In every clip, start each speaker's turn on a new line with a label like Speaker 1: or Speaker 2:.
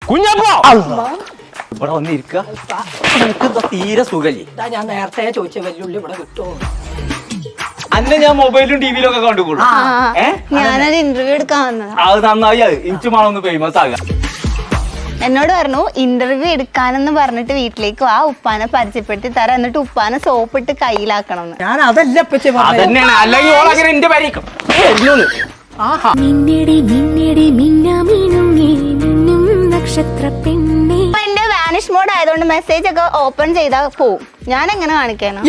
Speaker 1: കുഞ്ഞപ്പോ ഇവിടെ വന്നിരിക്ക തീരെ സുഖല്ലേ?
Speaker 2: ഞാൻ നേരത്തെ ചോദിച്ച വെല്ലുള്ളി ഇവിടെ കിട്ടുമോ?
Speaker 1: അന്നെ ഞാൻ മൊബൈലും ടിവിയിലും ഒക്കെ കണ്ടുകൊള്ളു.
Speaker 3: ഞാനൊരു ഇന്റർവ്യൂ എടുക്കാൻ വന്നതാ.
Speaker 1: അത് നന്നായി. ഇഞ്ചുമാണൊന്ന് ഫേമസ് ആകാം.
Speaker 3: എന്നോട് പറഞ്ഞു ഇന്റർവ്യൂ എടുക്കാനെന്ന് പറഞ്ഞിട്ട് വീട്ടിലേക്ക് വാ, ഉപ്പാനെ പരിചയപ്പെടുത്തി തരാം, എന്നിട്ട് ഉപ്പാനെ സോപ്പിട്ട് കയ്യിലാക്കണം.
Speaker 2: ഞാൻ അതല്ല
Speaker 1: അതന്നെയാണ്. അല്ലെങ്കിൽ ഓളങ്ങനെ എന്റെ പരിക്കും
Speaker 3: എന്റെ വാനിഷ് മോഡ് ആയതുകൊണ്ട് മെസ്സേജ് ഒക്കെ ഓപ്പൺ ചെയ്താ പോവും. ഞാൻ എങ്ങനെ കാണിക്കാനോ?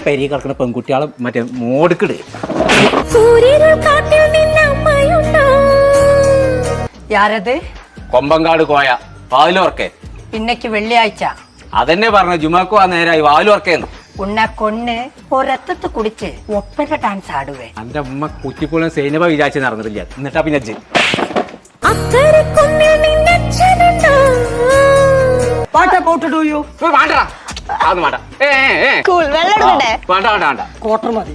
Speaker 1: പെരി കിടക്കുന്ന പെൺകുട്ടികളെ മറ്റേ മോടുക്കിട്.
Speaker 2: യാരത്
Speaker 1: കൊമ്പങ്കാട് കോയ വാതിലോർക്കെ.
Speaker 2: പിന്നക്ക് വെള്ളിയാഴ്ച
Speaker 1: അതെന്നെ പറഞ്ഞ ജുമാക്കു ആ നേരായി വാതിലോർക്കേന്ന്.
Speaker 2: ഉണ്ണ കൊണ്ണ് ഒരത്തത്ത് കുടിച്ച് ഒപ്പന ഡാൻസ് ആടുവേ.
Speaker 1: എന്റെ ഉമ്മ കുറ്റിപ്പോലും സൈനബ വിചാരിച്ച് നടന്നിട്ടില്ല. എന്നിട്ടാ പിന്നെ
Speaker 2: പാട്ട പോട്ടിടൂയോ?
Speaker 3: കൂൾ വെള്ളം എടുക്കട്ടെ?
Speaker 2: കോട്ടർ മതി.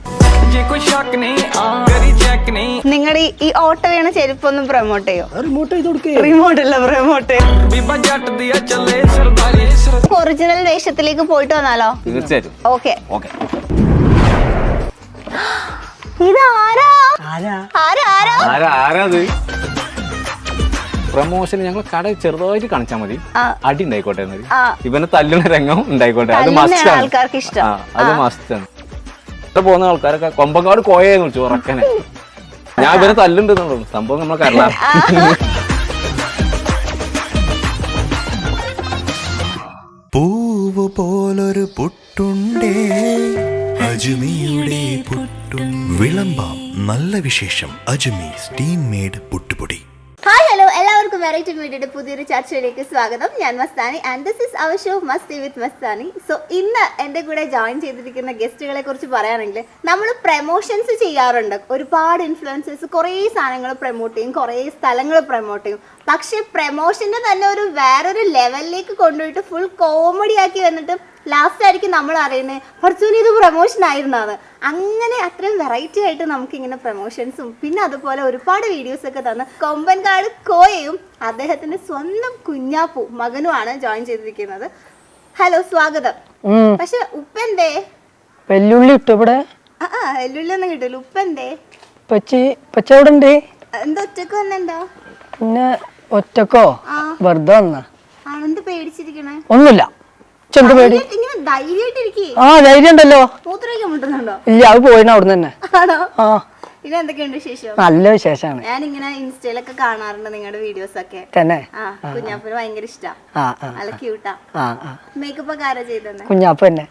Speaker 3: നിങ്ങളുടെ ഈ ഓട്ടോ വീണ ചെരുപ്പൊന്നും പ്രൊമോട്ട് ചെയ്യോ?
Speaker 2: റിമോട്ട് ചെയ്ത് കൊടുക്കേ.
Speaker 3: റിമോട്ട് അല്ല, പ്രൊമോട്ട്. ഒറിജിനൽ വേഷത്തിലേക്ക് പോയിട്ട് വന്നാലോ?
Speaker 1: തീർച്ചയായിട്ടും.
Speaker 3: ഓക്കെ.
Speaker 1: ഓക്കെ.
Speaker 3: ഇതാരാ?
Speaker 1: ആരാത്? പ്രമോഷൻ ഞങ്ങൾ കട ചെറുതായിട്ട് കാണിച്ചാൽ മതി. അടി ഉണ്ടായിക്കോട്ടെ. ഇവനെ തല്ലുന്ന രംഗം ഉണ്ടായിക്കോട്ടെ. അത് മസ്റ്റ് ആണ്.
Speaker 3: ആൾക്കാർക്ക് ഇഷ്ടം.
Speaker 1: അത് മസ്റ്റ് ആണ്. പോകുന്ന ആൾക്കാരൊക്കെ കൊമ്പങ്കാട് കോയെന്ന് വിളിച്ചു ഉറക്കനെ. ഞാൻ ഇവനെ തല്ലുണ്ടെന്നുള്ളൂ. സംഭവം നമ്മളെ കരളാ.
Speaker 4: പൂവ് പോലൊരു പുട്ടുണ്ടേ അജ്മിയുടെ പുട്ടും. വിളമ്പാം നല്ല വിശേഷം. അജ്മി സ്റ്റീം മെയ്ഡ് പുട്ടുപൊടി.
Speaker 3: ഹായ്, ഹലോ, എല്ലാവർക്കും വെറൈറ്റി മീഡിയയുടെ പുതിയൊരു ചർച്ചയിലേക്ക് സ്വാഗതം. ഞാൻ Mastani and this is our show Masti with Mastani. So ഇന്ന് എൻ്റെ കൂടെ ജോയിൻ ചെയ്തിരിക്കുന്ന ഗസ്റ്റുകളെ കുറിച്ച് പറയുകയാണെങ്കിൽ, നമ്മൾ പ്രമോഷൻസ് ചെയ്യാറുണ്ട്. ഒരുപാട് ഇൻഫ്ലുവൻസേഴ്സ് കുറേ സാധനങ്ങൾ പ്രൊമോട്ട് ചെയ്യും, കുറേ സ്ഥലങ്ങൾ പ്രൊമോട്ട് ചെയ്യും. പക്ഷെ പ്രമോഷൻ്റെ തന്നെ വേറൊരു ലെവലിലേക്ക് കൊണ്ടുപോയിട്ട് ഫുൾ കോമഡി ആക്കി വന്നിട്ട് ലാസ്റ്റ് ആയിരിക്കും നമ്മൾ അറിയുന്നത് കുറച്ചുകൂടി ഇത് പ്രൊമോഷൻ ആയിരുന്നത്. അങ്ങനെ അത്രയും വെറൈറ്റി ആയിട്ട് നമുക്കിങ്ങനെ പ്രൊമോഷൻസും പിന്നെ അതുപോലെ ഒരുപാട് വീഡിയോസൊക്കെ തന്ന് കൊമ്പൻകാട് കോയയും അദ്ദേഹത്തിന്റെ സ്വന്തം കുഞ്ഞാപ്പു മകനുമാണ് ജോയിൻ ചെയ്തിരിക്കുന്നത്. ഹലോ, സ്വാഗതം. പക്ഷെ ഉപ്പെന്തേ?
Speaker 2: വെല്ലുള്ളി ഇട്ടു ഇവിടെ.
Speaker 3: വെല്ലുള്ളി ഒന്നും കിട്ടില്ല. ഉപ്പെന്തേ?
Speaker 2: പച്ചവിടെ
Speaker 3: എന്താ ഒറ്റക്ക് വന്നെന്താ?
Speaker 2: പിന്നെ ഒറ്റക്കോ വെറുതെ വന്ന
Speaker 3: ആണെന്ത് പേടിച്ചിരിക്കണേ?
Speaker 2: ഒന്നുമില്ല. പേടി? ധൈര്യം ഉണ്ടല്ലോ. ഇല്ല, അത് പോയിന് അവിടെ തന്നെ.
Speaker 3: പിന്നെ എന്തൊക്കെയുണ്ട് വിശേഷം?
Speaker 2: നല്ല വിശേഷമാണ്.
Speaker 3: ഞാനിങ്ങനെ ഇൻസ്റ്റയിലൊക്കെ കാണാറുണ്ട് നിങ്ങളുടെ വീഡിയോസ് ഒക്കെ.
Speaker 2: തന്നെ?
Speaker 3: കുഞ്ഞാപ്പിന് ഭയങ്കര ഇഷ്ടം. നല്ല ക്യൂട്ടാ. മേക്കപ്പ് ഒക്കെ ആരാ ചെയ്തത്?
Speaker 2: കുഞ്ഞാപ്പ് തന്നെ.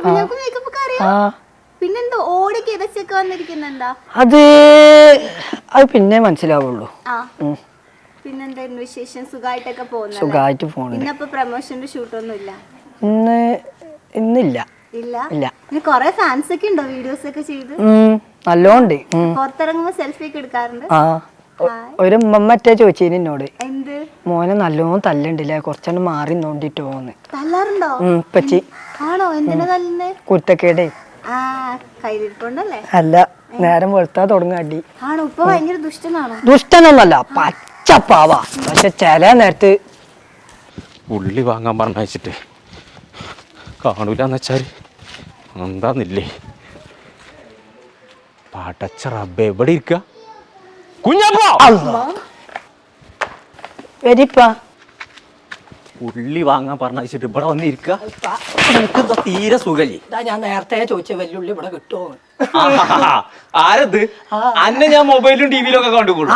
Speaker 3: കുഞ്ഞാപ്പ് മേക്കപ്പ് ഒക്കെ അറിയാം. പിന്നെന്തോ ഓടി കിതച്ചൊക്കെ വന്നിരിക്കുന്നെന്താ?
Speaker 2: അത് പിന്നെ മനസ്സിലാവുള്ളൂ.
Speaker 3: പിന്നെന്തായിരുന്നു വിശേഷം? സുഖമായിട്ടൊക്കെ പോകുന്നു?
Speaker 2: സുഖമായിട്ട് പോണു.
Speaker 3: ഇന്നപ്പോ പ്രമോഷന്റെ ഷൂട്ടൊന്നും ഇല്ല?
Speaker 2: ഇന്നില്ല.
Speaker 3: ഇല്ല. കൊറേ ഫാൻസ് ഒക്കെ ഉണ്ടോ വീഡിയോസ് ഒക്കെ ചെയ്ത്?
Speaker 2: നല്ലോണ്ട്.
Speaker 3: പുറത്തിറങ്ങുമ്പോ സെൽഫി ഒക്കെ എടുക്കാറുണ്ട്.
Speaker 2: ഒരു മറ്റേ ചോദിച്ചേന് എന്നോട്,
Speaker 3: എന്ത്
Speaker 2: മോനെ നല്ലോണം തല്ലുണ്ടില്ലേ, കുറച്ചാണ് മാറി നോണ്ടിട്ടോന്ന്.
Speaker 3: തല്ലാറുണ്ടോ?
Speaker 2: പച്ചി.
Speaker 3: ആണോ? എന്തിനാ തല്ലുന്നേ?
Speaker 2: കുരുത്തക്കേടേ.
Speaker 3: കയ്യിലിരിപ്പുണ്ടല്ലേ?
Speaker 2: അല്ല, നേരം വെളുത്താ തുടങ്ങ അടി.
Speaker 3: ആണോ? ഇപ്പൊ ഭയങ്കര ദുഷ്ടനാണോ?
Speaker 2: ദുഷ്ടനൊന്നല്ല, പച്ചപ്പാവാ. പക്ഷെ ചില നേരത്ത്
Speaker 1: ഉള്ളി വാങ്ങാൻ പറഞ്ഞയച്ചിട്ട് കാണൂലെന്ന് വെച്ചാൽ എന്താന്നില്ലേ? പാട്ടച്ച റബ്ബേ, എവിടെ ഇരിക്ക? കുഞ്ഞപ്പോ
Speaker 2: വരിപ്പാ.
Speaker 1: ഉള്ളി വാങ്ങാൻ പറഞ്ഞയച്ചിട്ട് ഇവിടെ വന്നിരിക്ക. തീരെ സുഖല്ലേ?
Speaker 2: ഞാൻ നേരത്തെ ചോദിച്ച വെല്ലുള്ളി ഇവിടെ കിട്ടുമോ?
Speaker 1: ആരത്? അന്നെ ഞാൻ മൊബൈലും ടിവിയിലും ഒക്കെ കണ്ടുകൊള്ളു.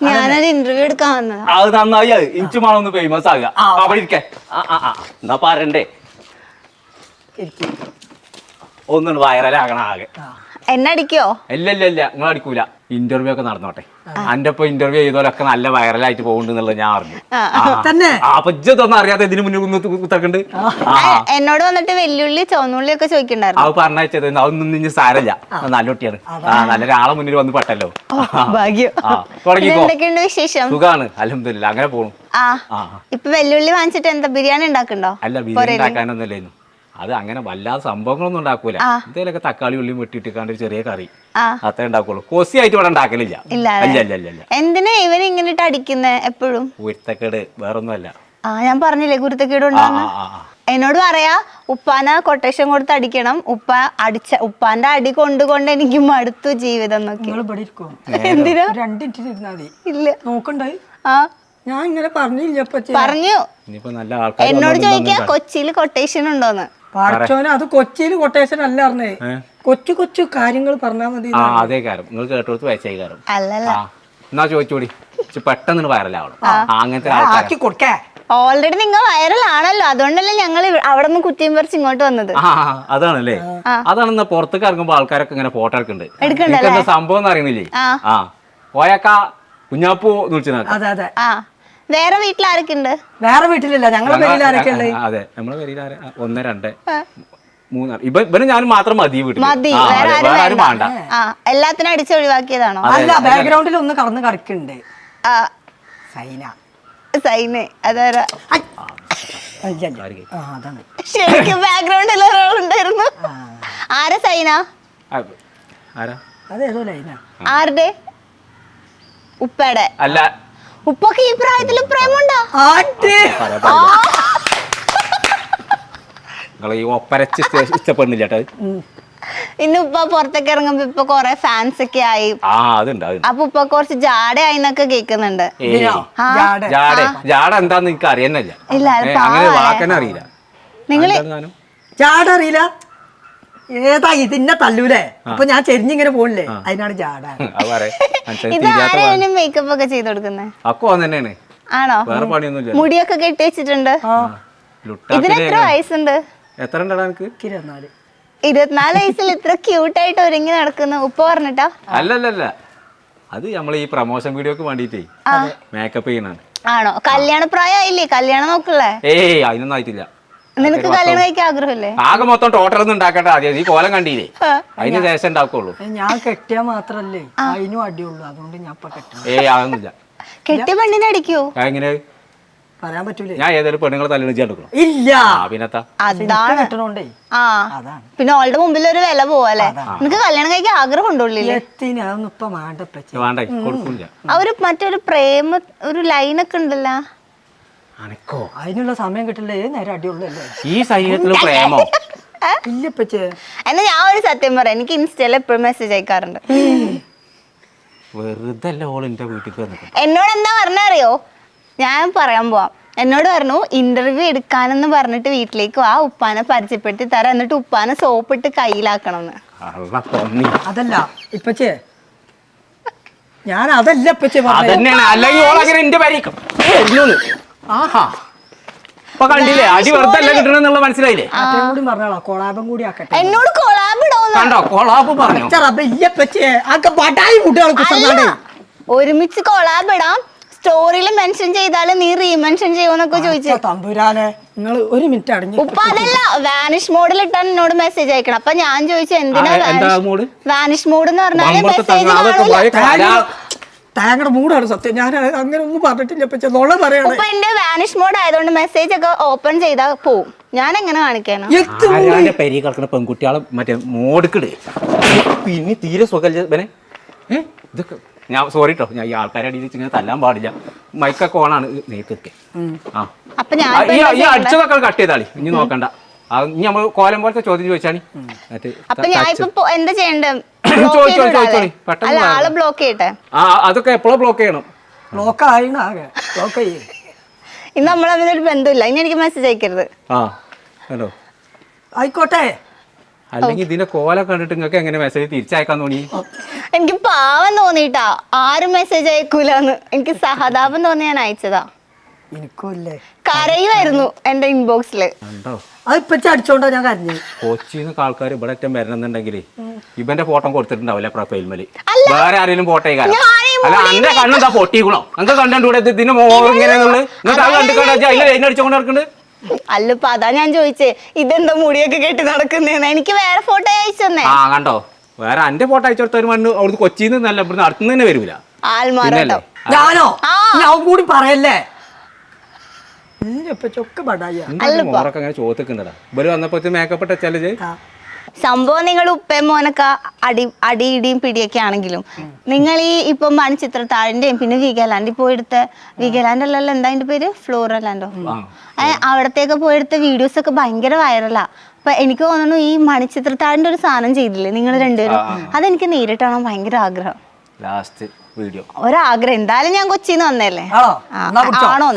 Speaker 3: ഞാനൊരു ഇന്റർവ്യൂ എടുക്കാൻ വന്നതാ.
Speaker 1: അത് നന്നായി. ഇഞ്ചുമാണൊന്ന് ഫേമസ് ആകാം. അവിടെ ഇരിക്കേ. എന്നാ പറയണ്ടേ? ഒന്നും വൈറലാകണ ആകെ.
Speaker 3: എന്നടിക്കോ?
Speaker 1: ഇല്ല നിങ്ങൾ അടിക്കൂല. ഇന്റർവ്യൂ ഒക്കെ നടന്നോട്ടെ. അന്റെ ഇപ്പൊ ഇന്റർവ്യൂ ചെയ്തോലൊക്കെ നല്ല വൈറലായിട്ട് പോകുന്നുള്ളത് ഞാൻ അറിഞ്ഞു. അപ്പൊ ഇതൊന്നും അറിയാത്ത ഇതിന് മുന്നേ കുത്തക്കുണ്ട്.
Speaker 3: എന്നോട് വന്നിട്ട് വെല്ലുള്ളി ചോന്നുള്ളി ഒക്കെ ചോദിക്കണ്ടായിരുന്നു.
Speaker 1: അത് പറഞ്ഞത് അതൊന്നും ഇനി സാരല്ല. നല്ല കുട്ടിയാണ്. നല്ലൊരാളെ മുന്നിൽ വന്ന് പെട്ടല്ലോ.
Speaker 3: എന്തൊക്കെയുണ്ട് വിശേഷം?
Speaker 1: സുഖാണ്, അൽഹംദുലില്ലാ. അങ്ങനെ പോണു.
Speaker 3: ഇപ്പൊ വെല്ലുള്ളി വാങ്ങിച്ചിട്ട് എന്താ ബിരിയാണി ഉണ്ടാക്കണ്ടോ?
Speaker 1: അല്ല, ബിരിയാണി ഉണ്ടാക്കാനൊന്നുമില്ലായിരുന്നു. അത് അങ്ങനെ വല്ലാതെ സംഭവങ്ങളൊന്നും ഉണ്ടാക്കൂല. എന്തേലൊക്കെ തക്കാളി ഉള്ളിയും വെട്ടിയിട്ടിക്കാണ്ട് ഒരു ചെറിയ കറി അത്രേ ഉണ്ടാക്കുള്ളൂ. കൊസി ആയിട്ട് ഇവിടെ ഉണ്ടാക്കലില്ല.
Speaker 3: എന്തിനാ ഇവന് ഇങ്ങനെ അടിക്കുന്നേ എപ്പോഴും?
Speaker 1: കുരുത്തക്കേട് വേറൊന്നും അല്ല.
Speaker 3: ഞാൻ പറഞ്ഞില്ലേ കുരുത്തക്കേട് ഉണ്ടാവുന്ന. എന്നോട് പറയാ ഉപ്പാന കൊട്ടേഷൻ കൊടുത്ത് അടിക്കണം. ഉപ്പാന്റെ അടി കൊണ്ടുകൊണ്ട് എനിക്ക് മടുത്തു ജീവിതം എന്നൊക്കെ. എന്തിനാ ഇല്ല നോക്കണ്ടായി. ഞാൻ ഇങ്ങനെ പറഞ്ഞു. എന്നോട് ചോദിക്കാ കൊച്ചിയിൽ കൊട്ടേഷൻ ഉണ്ടോന്ന്.
Speaker 5: പഠിച്ചോനെ അത് കൊച്ചിയിൽ കൊട്ടേഷൻ അല്ല പറഞ്ഞേ, കൊച്ചു കൊച്ചു കാര്യങ്ങൾ പറഞ്ഞാൽ മതി.
Speaker 1: അതേ കാര്യം നിങ്ങൾ കേട്ടോടുത്ത് വയസ്സായി കാര്യം.
Speaker 3: അല്ലല്ല
Speaker 1: എന്നാ ചോദിച്ചോടി പെട്ടെന്ന് വൈറലാവണം. അങ്ങനത്തെ
Speaker 5: ആക്കി കൊടുക്കേ.
Speaker 3: ഓൾറെഡി നിങ്ങൾ വൈറലാണല്ലോ, അതുകൊണ്ടല്ലേ ഞങ്ങൾ അവിടെ നിന്ന് കുറ്റിയും പറിച്ച് ഇങ്ങോട്ട് വന്നത്.
Speaker 1: അതാണല്ലേ. അതാണ് പുറത്തേക്ക് ഇറങ്ങുമ്പോ ആൾക്കാരൊക്കെ ഇങ്ങനെ ഫോട്ടോ എടുക്കുന്നുണ്ട്. സംഭവം എന്ന് അറിയുന്നില്ലേ? പോയാക്കാ കുഞ്ഞാപ്പൂ
Speaker 5: അതെ അതെ.
Speaker 3: വേറെ വീട്ടിൽ ആരൊക്കെ ഉണ്ട്?
Speaker 5: വേറെ വീട്ടിലില്ല, ഞങ്ങളുടെ പേരിൽ ആരൊക്കെ ഉണ്ട്?
Speaker 1: അതെ നമ്മുടെ പേരിൽ 1 2 3 ഇവനും ഞാനും മാത്രം മതി വീട്ടിൽ. വേണ്ട.
Speaker 3: എല്ലാത്തിനും അടിച്ചൊഴിവാക്കിയതാണോ?
Speaker 5: അല്ല, ബാക്ക്ഗ്രൗണ്ടിൽ ഒന്ന് കടന്ന് കളിക്കുന്നുണ്ട്.
Speaker 3: സൈന് അതാരാ?
Speaker 5: അതാണ്
Speaker 3: ശരിക്കും ബാക്ക്ഗ്രൗണ്ടിൽ ഒരാളുണ്ടായിരുന്നു. ആരാ സൈന?
Speaker 5: അതേതോ ലൈന.
Speaker 3: ആരുടെ? ഉപ്പയുടെ
Speaker 1: അല്ല.
Speaker 3: ഉപ്പൊക്കെ ഈ പ്രായത്തിൽ പ്രേമുണ്ടോ?
Speaker 1: ഈ ഒപ്പരച്ച് ഇഷ്ടപ്പെടുന്നില്ല.
Speaker 3: ഇന്ന് ഉപ്പ പുറത്തേക്ക് ഇറങ്ങുമ്പോ ഇപ്പൊ കൊറേ ഫാൻസ് ഒക്കെ ആയി. അപ്പൊ ഉപ്പ കുറച്ച് ജാടയായി എന്നൊക്കെ കേൾക്കുന്നുണ്ട്.
Speaker 1: ജാട എന്താന്ന് എനിക്ക് അറിയുന്നില്ല. അറിയില്ല.
Speaker 3: നിങ്ങള്
Speaker 5: ജാട അറിയില്ല? ഏതാ ഇതിന്നെ തല്ലൂലേ? അപ്പൊ ഞാൻ ചെരിഞ്ഞിങ്ങനെ പോണില്ലേ, അതിനാണ് ജാട.
Speaker 3: ഇതാരും മേക്കപ്പ് ഒക്കെ ചെയ്ത് കൊടുക്കുന്നത് ആണോ? മുടിയൊക്കെ കെട്ടി വെച്ചിട്ടുണ്ട്. ഇതിന് എത്ര വയസ്സുണ്ട്? 24 വയസ്സിൽ ഇത്ര ക്യൂട്ടായിട്ട് ഒരുങ്ങി നടക്കുന്നു ഉപ്പ പറഞ്ഞിട്ടാ?
Speaker 1: അല്ലല്ല, അത് നമ്മൾ ഈ പ്രൊമോഷൻ വീഡിയോക്ക് വേണ്ടിട്ടേ മേക്കപ്പ് ചെയ്യണാണ്.
Speaker 3: ആണോ? കല്യാണ പ്രായമായില്ലേ? കല്യാണം നോക്കല്ലേ?
Speaker 1: അതിനൊന്നും ആയിട്ടില്ല.
Speaker 3: നിനക്ക് കല്യാണം കഴിക്കാൻ ആഗ്രഹമില്ലേ?
Speaker 1: ആകെ മൊത്തം ടോട്ടലൊന്നും ഉണ്ടാക്കട്ടെ ആദ്യം. ഈ കോലം കണ്ടില്ലേ, അതിന് ശേഷം ഉണ്ടാക്കുള്ളൂ.
Speaker 5: ഞാൻ കെട്ടിയാ മാത്രല്ലേ അതിനും അടിയുള്ളൂ, അതുകൊണ്ട് ഞാൻ
Speaker 1: അതൊന്നുമില്ല.
Speaker 3: കെട്ടിയ പെണ്ണിനെ അടിക്കോ?
Speaker 1: എങ്ങനെ
Speaker 5: പറയാൻ പറ്റൂലേ?
Speaker 1: ഞാൻ ഏതൊരു പെണ്ണുങ്ങളെ തല്ലിടിച്ചെടുക്കണം.
Speaker 5: ഇല്ല,
Speaker 1: പിന്നത്താ
Speaker 3: അതാണ്
Speaker 5: കെട്ടണോണ്ടേ.
Speaker 3: പിന്നെ അവളുടെ മുമ്പിൽ ഒരു വില പോവല്ലേ? നിനക്ക് കല്യാണം കഴിക്കാൻ ആഗ്രഹം ഉണ്ടോളില്ലേ? അവര് മറ്റൊരു പ്രേമ ഒരു ലൈനൊക്കെ ഉണ്ടല്ലോ.
Speaker 5: അതിനുള്ള സമയം കിട്ടില്ലേ, നേരെ അടിയുള്ളല്ലേ
Speaker 1: ഈ ശരീരത്തില് പ്രേമോ?
Speaker 5: ഇല്ലപ്പച്ചേ.
Speaker 3: എന്നാ ഞാൻ ഒരു സത്യം പറയാം, എനിക്ക് ഇൻസ്റ്റയിൽ എപ്പോഴും മെസ്സേജ് അയക്കാറുണ്ട്.
Speaker 1: വെറുതെ എന്റെ വീട്ടിൽ
Speaker 3: എന്നോട് എന്താ പറഞ്ഞറിയോ? ഞാൻ പറയാൻ പോവാം. എന്നോട് പറഞ്ഞു ഇന്റർവ്യൂ എടുക്കാനെന്ന് പറഞ്ഞിട്ട് വീട്ടിലേക്ക് വാ, ഉപ്പാനെ പരിചയപ്പെടുത്തി തരാം, എന്നിട്ട് ഉപ്പാനെ സോപ്പിട്ട് കയ്യിലാക്കണമെന്ന്.
Speaker 5: അതല്ല ഇപ്പച്ചേ, ഞാൻ അതല്ല ഇപ്പച്ചേ
Speaker 1: കണ്ടില്ലേ, അടി വെറുതെ അല്ല കിട്ടണെന്നുള്ള മനസ്സിലായില്ലേ?
Speaker 5: പറഞ്ഞോളാം, കൊളാബം കൂടി ആക്കട്ടെ.
Speaker 3: എന്നോട് കൊളാബ്
Speaker 1: കണ്ടോ? കൊളാബ് പറഞ്ഞു.
Speaker 3: ഒരുമിച്ച് കൊളാബ് ഇടാം, സ്റ്റോറിയിൽ മെൻഷൻ ചെയ്താലും നീ റീമെൻഷൻ ചെയ്യുമെന്നൊക്കെ ചോദിച്ചു.
Speaker 5: തമ്പുരാനെ, നിങ്ങൾ ഒരു മിനിറ്റ് അടങ്ങി.
Speaker 3: ഉപ്പ അതല്ല, വാനിഷ് മോഡിൽ ഇട്ടാണ് എന്നോട് മെസ്സേജ് അയക്കണം. അപ്പൊ ഞാൻ ചോദിച്ചു എന്തിനാ വാനിഷ് മോഡ് എന്ന് പറഞ്ഞാല്
Speaker 5: താങ്കളുടെ മൂടാണ് സത്യം. ഞാൻ അങ്ങനെ ഒന്നും പറഞ്ഞിട്ടില്ല.
Speaker 3: ഇപ്പൊ എന്റെ വാനിഷ് മോഡ് ആയതുകൊണ്ട് മെസ്സേജ് ഒക്കെ ഓപ്പൺ ചെയ്താ പോവും. ഞാൻ എങ്ങനെ കാണിക്കാനോ?
Speaker 1: പെരി കിടക്കുന്ന പെൺകുട്ടികളെ മറ്റേ മോഡ്ക്കിട് പിന്നെ തീരെ സുഖം. ഇതൊക്കെ ഞാൻ സോറി കേട്ടോ, ഞാൻ ഈ ആൾക്കാരെ അടിയിൽ ഇങ്ങനെ തല്ലാൻ പാടില്ല. മൈക്കൊക്കെ ഓണാണ്. നേരത്തെ ഈ അടിച്ചതൊക്കെ കട്ട് ചെയ്താളി, ഇനി നോക്കണ്ട. ഇനി നമ്മൾ കോലം പോലത്തെ ചോദ്യം ചോദിച്ചാണി.
Speaker 3: അപ്പൊ ഞാൻ ഇപ്പൊ എന്താ ചെയ്യണ്ടേ?
Speaker 1: പെട്ടെന്ന്
Speaker 3: ബ്ലോക്ക് ചെയ്യട്ടെ?
Speaker 1: അതൊക്കെ എപ്പോഴും ബ്ലോക്ക് ചെയ്യണം.
Speaker 5: ബ്ലോക്ക് ആയിണ്, ആകെ ബ്ലോക്ക് ചെയ്യേ.
Speaker 3: ഇന്ന് നമ്മൾ തമ്മിലൊരു ബന്ധമില്ല, ഇനി എനിക്ക് മെസ്സേജ് അയക്കരുത്.
Speaker 1: ഹലോ
Speaker 5: ആയിക്കോട്ടെ.
Speaker 1: അല്ലെങ്കിൽ ഇതിന്റെ കോല കണ്ടിട്ട് നിങ്ങൾക്ക് എങ്ങനെ മെസ്സേജ് തിരിച്ചയക്കാൻ തോന്നി?
Speaker 3: എനിക്ക് പാവം തോന്നിട്ടാ, ആരും മെസ്സേജ് അയക്കൂലെന്ന് എനിക്ക് സഹതാപം തോന്നി ഞാൻ അയച്ചതാ.
Speaker 5: എനിക്കല്ലേ
Speaker 3: കരയുമായിരുന്നു എന്റെ ഇൻബോക്സില്.
Speaker 5: അതിപ്പോ അടിച്ചോണ്ടാ ഞാൻ കരഞ്ഞു.
Speaker 1: കൊച്ചിന്നൊക്കെ ആൾക്കാർ ഇവിടെ ഏറ്റവും വരണമെന്നുണ്ടെങ്കിൽ ഇവന്റെ ഫോട്ടോ കൊടുത്തിട്ടുണ്ടാവില്ല പ്രൊഫൈൽ മേല്. വേറെ ആരെങ്കിലും ഫോട്ടോ അല്ല അന്റെ കണ്ണെന്താ പൊട്ടിക്കണോ? നിങ്ങൾക്ക് കണ്ടൂടെ ഇതിന് മോറിങ്ങനെയുള്ളത്? എന്നിട്ട് അത് കണ്ടിട്ട് അതിൽ ലൈൻ അടിച്ചോണ്ട് നടക്കുന്നുണ്ട്.
Speaker 3: അല്ലപ്പ അതാ ഞാൻ ചോദിച്ചേ, ഇതെന്താ മുടിയൊക്കെ കെട്ടി നടക്കുന്നേന്ന്. എനിക്ക് വേറെ ഫോട്ടോ അയച്ചെന്നേ.
Speaker 1: കണ്ടോ, വേറെ എന്റെ ഫോട്ടോ അയച്ചെടുത്ത മണ്ണ് അവിടുന്ന് കൊച്ചിന്ന് നല്ല ഇവിടുന്ന് അടുത്തുനിന്ന് തന്നെ വരൂല.
Speaker 3: ആൽമാറോ
Speaker 5: ഞാനോ? ഞാൻ കൂടി പറയല്ലേ. ചൊക്കെ ബടായ
Speaker 1: മോറൊക്കെ അങ്ങനെ ചോദിക്കുന്നതാ ഇവര് വന്നപ്പോ മേക്കപ്പ് ഇട്ടല്ലേ
Speaker 3: സംഭവം നിങ്ങൾ ഉപ്പയും മോനൊക്കെ അടിയിടിയും പിടിയൊക്കെ ആണെങ്കിലും നിങ്ങൾ ഈ ഇപ്പം മണിച്ചിത്രത്താഴിന്റെയും പിന്നെ വീഗാലാൻഡിൽ പോയെടുത്ത വീഗാലാൻഡ് അല്ലല്ലോ എന്താ അതിന്റെ പേര് ഫ്ലോറലാൻഡോ അവിടത്തേക്ക് പോയെടുത്ത വീഡിയോസ് ഒക്കെ ഭയങ്കര വൈറലാ. അപ്പൊ എനിക്ക് തോന്നുന്നു ഈ മണിച്ചിത്രത്താഴിന്റെ ഒരു സാധനം ചെയ്തില്ലേ നിങ്ങൾ രണ്ടുപേരും, അതെനിക്ക് നേരിട്ട് കാണാൻ ഭയങ്കര ആഗ്രഹം.
Speaker 1: ലാസ്റ്റ് വീഡിയോ
Speaker 3: ഒരാഗ്രഹം. എന്തായാലും ഞാൻ കൊച്ചിന്ന് വന്നല്ലേ. ആണോ?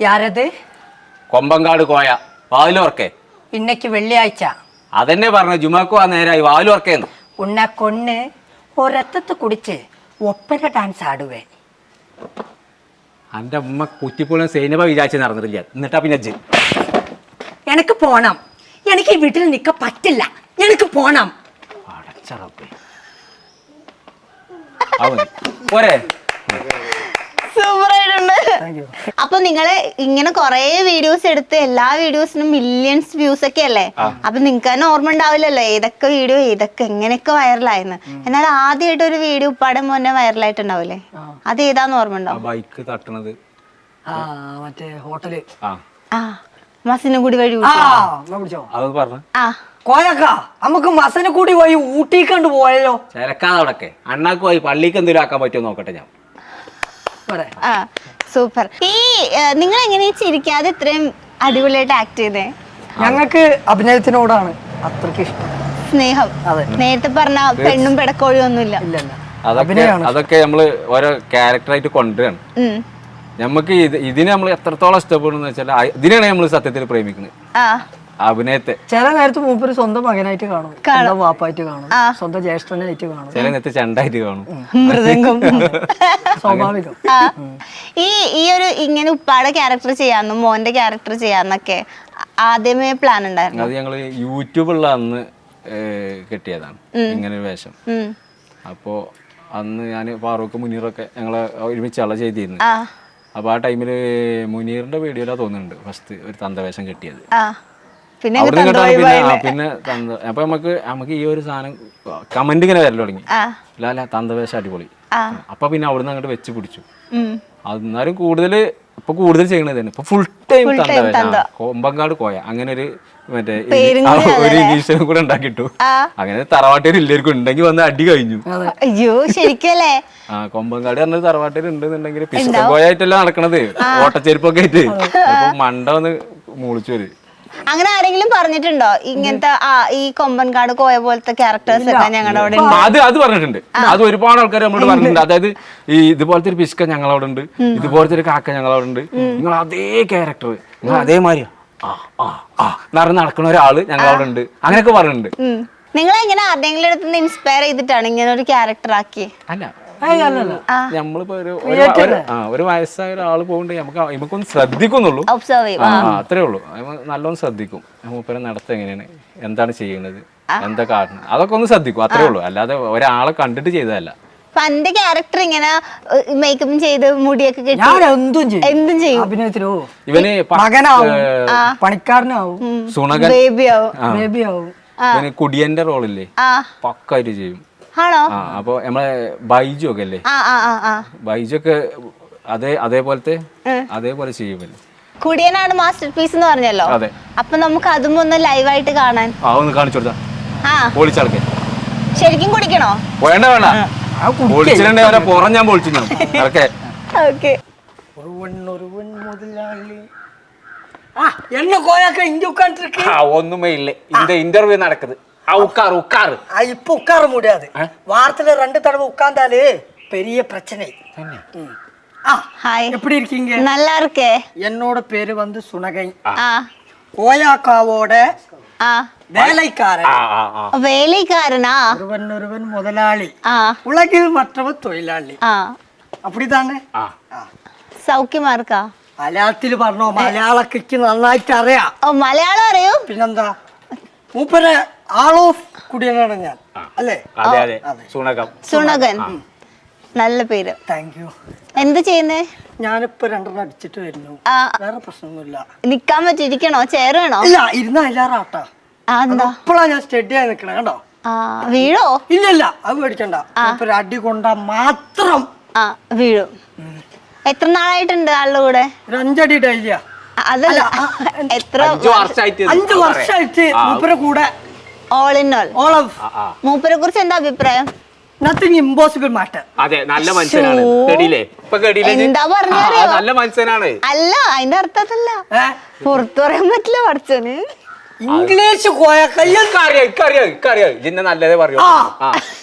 Speaker 2: யாரது?
Speaker 1: കൊമ്പങ്കാട് കോയ വാവിലോർക്കേ
Speaker 2: இன்னைக்கு வெள்ளியாഴ്ച.
Speaker 1: അതെന്നെ പറഞ്ഞ ജുമാക്കോ നേരായി വാവിലോർക്കേന്ന്.
Speaker 2: உன்னை கொன்னு ஒரு ரத்தத்தை குடிச்சு ஒப்பന டான்ஸ் ஆடுவேன்.
Speaker 1: എന്റെ അമ്മ കുറ്റിപ്പോലും സൈനബ വിചാരിച്ച് നടന്നിട്ടില്ല. എന്നിട്ടാ പിന്നെ
Speaker 2: எனக்கு போണം. எனக்கு ഈ വീട്ടിൽ നിൽക്ക പറ്റില്ല. എനിക്ക് പോണം.
Speaker 1: പോരെ
Speaker 3: സൂപ്പർ ആയിട്ടുണ്ട്. അപ്പൊ നിങ്ങള് ഇങ്ങനെ കൊറേ വീഡിയോസ് എടുത്ത് എല്ലാ വീഡിയോസിനും മില്യൺസ് വ്യൂസ് ഒക്കെ അല്ലേ? അപ്പൊ നിങ്ങക്ക് തന്നെ ഓർമ്മ ഉണ്ടാവില്ലല്ലോ ഏതൊക്കെ വീഡിയോ ഏതൊക്കെ എങ്ങനെയൊക്കെ വൈറലായെന്ന്. എന്നാൽ ആദ്യമായിട്ട് ഒരു വീഡിയോ ഉപ്പാടെ മോനെ വൈറലായിട്ടുണ്ടാവില്ലേ, അത് ഏതാന്ന് ഓർമ്മ ഉണ്ടാവും?
Speaker 1: ബൈക്ക് തട്ടണത്
Speaker 5: മറ്റേ ഹോട്ടല്
Speaker 3: മസിനും കൂടി വഴി
Speaker 1: അത് പറഞ്ഞു
Speaker 5: കോയക്ക നമുക്ക് മസനെ കൂടി പോയി ഊട്ടിക്കണ്ട് പോയല്ലോ.
Speaker 1: ചിലക്കാതെ അവിടൊക്കെ അണ്ണാക്ക് പോയി പള്ളിക്ക് എന്തെങ്കിലും ആക്കാൻ പറ്റുമോ നോക്കട്ടെ ഞാൻ.
Speaker 3: സൂപ്പർ. ഈ നിങ്ങൾ എങ്ങനെ ചിരിക്കാതെ ഇത്രയും അടിപൊളിയായിട്ട് ആക്ട് ചെയ്തേ?
Speaker 5: ഞങ്ങൾക്ക് അഭിനയത്തിനോടാണ് അത്രക്ക് ഇഷ്ടം,
Speaker 3: സ്നേഹം. നേരത്തെ പറഞ്ഞ പെണ്ണും പെടക്കോഴിയും ഒന്നുമില്ല.
Speaker 1: അതൊക്കെ നമ്മള് ഓരോ ക്യാരക്ടറായിട്ട് കൊണ്ടുവരാണ്. നമുക്ക് ഇതിനെ നമ്മൾ എത്രത്തോളം ഇഷ്ടപ്പെടുന്ന വെച്ചാൽ ഇതിനാണ് നമ്മൾ സത്യത്തിൽ പ്രേമിക്കുന്നത്, അഭിനയത്തെ.
Speaker 5: ചില നേരത്ത് മൂപ്പര് സ്വന്തം മകനായിട്ട് കാണും, സ്വന്തം വാപ്പായിട്ട് കാണും, സ്വന്തം ജ്യേഷ്ഠനായിട്ട് കാണും,
Speaker 1: ചില നേരത്തെ ചെണ്ടായിട്ട് കാണും.
Speaker 3: മൃദംഗം
Speaker 5: സ്വാഭാവികം.
Speaker 3: ഈ ഒരു ഇങ്ങനെ ഉപ്പാടെ ക്യാരക്ടർ ചെയ്യാന്നും മോന്റെ ക്യാരക്ടർ ചെയ്യാന്നൊക്കെ ആദ്യമേ പ്ലാൻ ഉണ്ടായിരുന്നു?
Speaker 1: അത് ഞങ്ങള് യൂട്യൂബുള്ള അന്ന് കിട്ടിയതാണ് ഇങ്ങനെ ഒരു വേഷം. അപ്പോ അന്ന് ഞാൻ ഫാറൂഖ് മുനീറൊക്കെ ഞങ്ങളെ ഒരുമിച്ചുള്ള ചെയ്തിരുന്നു. അപ്പൊ ആ ടൈമില് മുനീറിന്റെ വീഡിയോയിലാ തോന്നുന്നുണ്ട് ഫസ്റ്റ് ഒരു തന്തവേഷം കിട്ടിയത്. പിന്നെ അപ്പൊ നമുക്ക് ഈ ഒരു സാധനം കമന്റ് ഇങ്ങനെ വരൽ തുടങ്ങി, അല്ല തന്തവേഷം അടിപൊളി. അപ്പൊ പിന്നെ അവിടുന്ന് അങ്ങോട്ട് വെച്ച് പിടിച്ചു. എന്നാലും കൂടുതൽ ചെയ്യണത് തന്നെ ഇപ്പൊ ഫുൾ ടൈം തന്തവേഷം. കൊമ്പങ്കാട് കോയ അങ്ങനെ ഒരു മറ്റേ ഒരു ഇനീഷ്യലും കൂടെ ഉണ്ടാക്കിട്ടു. അങ്ങനെ തറവാട്ടേര് എല്ലാവർക്കും ഉണ്ടെങ്കിൽ വന്ന് അടി കഴിഞ്ഞു.
Speaker 3: അയ്യോ ശരിക്കല്ലേ?
Speaker 1: കൊമ്പങ്കാട് പറഞ്ഞത് തറവാട്ടേര് ഉണ്ടെന്നുണ്ടെങ്കിൽ പിശുക്കോയായിട്ടല്ല നടക്കണത്, ഓട്ടച്ചെരുപ്പൊക്കെ ആയിട്ട്. മണ്ട വന്ന് മൂളിച്ചു വരും.
Speaker 3: അങ്ങനെ ആരെങ്കിലും പറഞ്ഞിട്ടുണ്ടോ ഇങ്ങനത്തെ ഈ കൊമ്പൻകാട് കോയ പോലത്തെ ക്യാരക്ടേഴ്സ് ഒക്കെ ഞങ്ങളുടെ അവിടെ?
Speaker 1: അത് പറഞ്ഞിട്ടുണ്ട്. അത് ഒരുപാട് ആൾക്കാർ നമ്മളോട് പറഞ്ഞിട്ടുണ്ട്. അതായത് ഈ ഇതുപോലത്തെ ഒരു പിശുക്ക ഞങ്ങളവിടെ ഉണ്ട്, ഇതുപോലത്തെ ഒരു കാക്ക ഞങ്ങളവിടെ ഉണ്ട്, നിങ്ങൾ അതേ ക്യാരക്ടർ നിങ്ങൾ അതേമാതിരിയാ നടക്കുന്ന ഒരാള് ഞങ്ങളവിടെ ഉണ്ട്, അങ്ങനെയൊക്കെ പറഞ്ഞിട്ടുണ്ട്.
Speaker 3: നിങ്ങൾ എങ്ങനെ ആരുടെങ്കിലും അടുത്ത് ഇൻസ്പയർ ചെയ്തിട്ടാണ് ഇങ്ങനെ ഒരു ക്യാരക്ടർ ആക്കി?
Speaker 1: അല്ല, നമ്മളിപ്പോ ഒരു വയസ്സായ ഒരാള് പോകണ്ടേ നമുക്കൊന്ന് ശ്രദ്ധിക്കുന്നുള്ളൂ, അത്രേ ഉള്ളൂ. നല്ലോണം ശ്രദ്ധിക്കും മൂപ്പരെ നടത്തം എങ്ങനെയാണ്, എന്താണ് ചെയ്യുന്നത്, എന്താ കാരണം, അതൊക്കെ ഒന്ന് ശ്രദ്ധിക്കും, അത്രേ ഉള്ളൂ. അല്ലാതെ ഒരാളെ കണ്ടിട്ട് ചെയ്തതല്ല.
Speaker 3: പണ്ട് ക്യാരക്ടർ ഇങ്ങനെ മേക്കപ്പ് ചെയ്ത് മുടിയൊക്കെ കെട്ടി എന്തും ചെയ്യും.
Speaker 5: അഭിനയത്തിനോ
Speaker 1: ഇവന്
Speaker 5: മകനാവും, പണിക്കാരനാവും,
Speaker 1: സുണകൻ
Speaker 5: ബേബിയാവും.
Speaker 1: ഇവന് കുടിയന്റെ റോളില്ലേ പക്കായിട്ട് ചെയ്യും.
Speaker 3: ആണോ?
Speaker 1: അപ്പൊ നമ്മളെ ബൈജു ഒക്കെ അല്ലേ, ബൈജു ഒക്കെ അതേപോലെ ചെയ്യുമല്ലോ.
Speaker 3: കുടിയനാണ് മാസ്റ്റർ പീസ് എന്ന് പറഞ്ഞല്ലോ. അപ്പൊ നമുക്ക് അതും ഒന്ന് ലൈവായിട്ട് കാണാൻ
Speaker 1: ഒന്ന് കാണിച്ചു കൊടുത്താ പൊളിച്ചടക്കെ.
Speaker 3: ശരിക്കും കുടിക്കണോ?
Speaker 1: വേണ്ട പൊളിച്ചിട്ടുണ്ടെ അവരെ പുറം ഞാൻ പൊളിച്ചു ഞാൻ. ഒന്നുമേ ഇല്ലേ ഇന്റർവ്യൂ നടക്കുന്നത്.
Speaker 5: இப்ப உட்கார முடியாது, வாரத்துல 2 தடவை உட்கார்ந்தாலே பெரிய பிரச்சனை. எப்படி இருக்கீங்க?
Speaker 3: நல்லா இருக்கே.
Speaker 5: என்னோட பேரு வந்து சுனகை, கோயாக்காவோட வேலைக்காரன்.
Speaker 3: வேலைக்காரனா?
Speaker 5: ஒருவன் முதலாளி, உலகில் மற்றவன் தொழிலாளி. அப்படித்தானே?
Speaker 3: സൗഖ്യമാ இருக்கா?
Speaker 5: മലയാളത്തിൽ പറഞ്ഞോ? മലയാളക്ക് നന്നായിട്ട് അറിയാം.
Speaker 3: മലയാളം അറിയോ?
Speaker 5: പിന്നെന്താ, മൂപ്പരെ ആളോ കുടിയനാണ് ഞാൻ അല്ലേ?
Speaker 3: സുണകൻ, നല്ല പേര്.
Speaker 5: Thank you.
Speaker 3: എന്ത് ചെയ്യുന്നേ?
Speaker 5: ഞാനിപ്പോ 2 അടിച്ചിട്ട് വരുന്നു, വേറെ പ്രശ്നമൊന്നുമില്ല.
Speaker 3: നിക്കാൻ പറ്റിരിക്കണോ? ചെയർ വേണോ?
Speaker 5: ഇല്ല, ഇരുന്ന എല്ലാറാട്ടാ. ഇപ്പഴാ ഞാൻ സ്റ്റഡിയായി നിക്കണേ, കണ്ടോ?
Speaker 3: വീഴോ?
Speaker 5: ഇല്ലല്ല, അത് പേടിക്കണ്ട. അടി കൊണ്ടാ മാത്രം
Speaker 3: വീഴും. എത്ര നാളായിട്ടുണ്ട് ആളുടെ കൂടെ?
Speaker 5: ഒരു 5 അടി ഡൈലിയാ.
Speaker 3: അതല്ല, എത്ര
Speaker 1: 5 വർഷമായിട്ട്
Speaker 5: 5 വർഷമായിട്ട് മൂപ്പരെ കൂടെ.
Speaker 3: All in all
Speaker 5: all of
Speaker 3: മൂപ്പരെ കുറിച്ച് എന്താ അഭിപ്രായം?
Speaker 5: Nothing impossible matter.
Speaker 1: അതെ, നല്ല മനുഷ്യനാണ്. കേടിയില്ലേ ഇപ്പൊ? കേടിയില്ലേ?
Speaker 3: എന്താ പറഞ്ഞാലോ?
Speaker 1: നല്ല മനുഷ്യനാണ്.
Speaker 3: അല്ല, അതിന്റെ അർത്ഥത്തില്ല, പുറത്തു പറയാൻ പറ്റില്ല പഠിച്ചന്.
Speaker 5: ഇംഗ്ലീഷ്
Speaker 1: ജിന്നെ നല്ലതേ പറയൂ.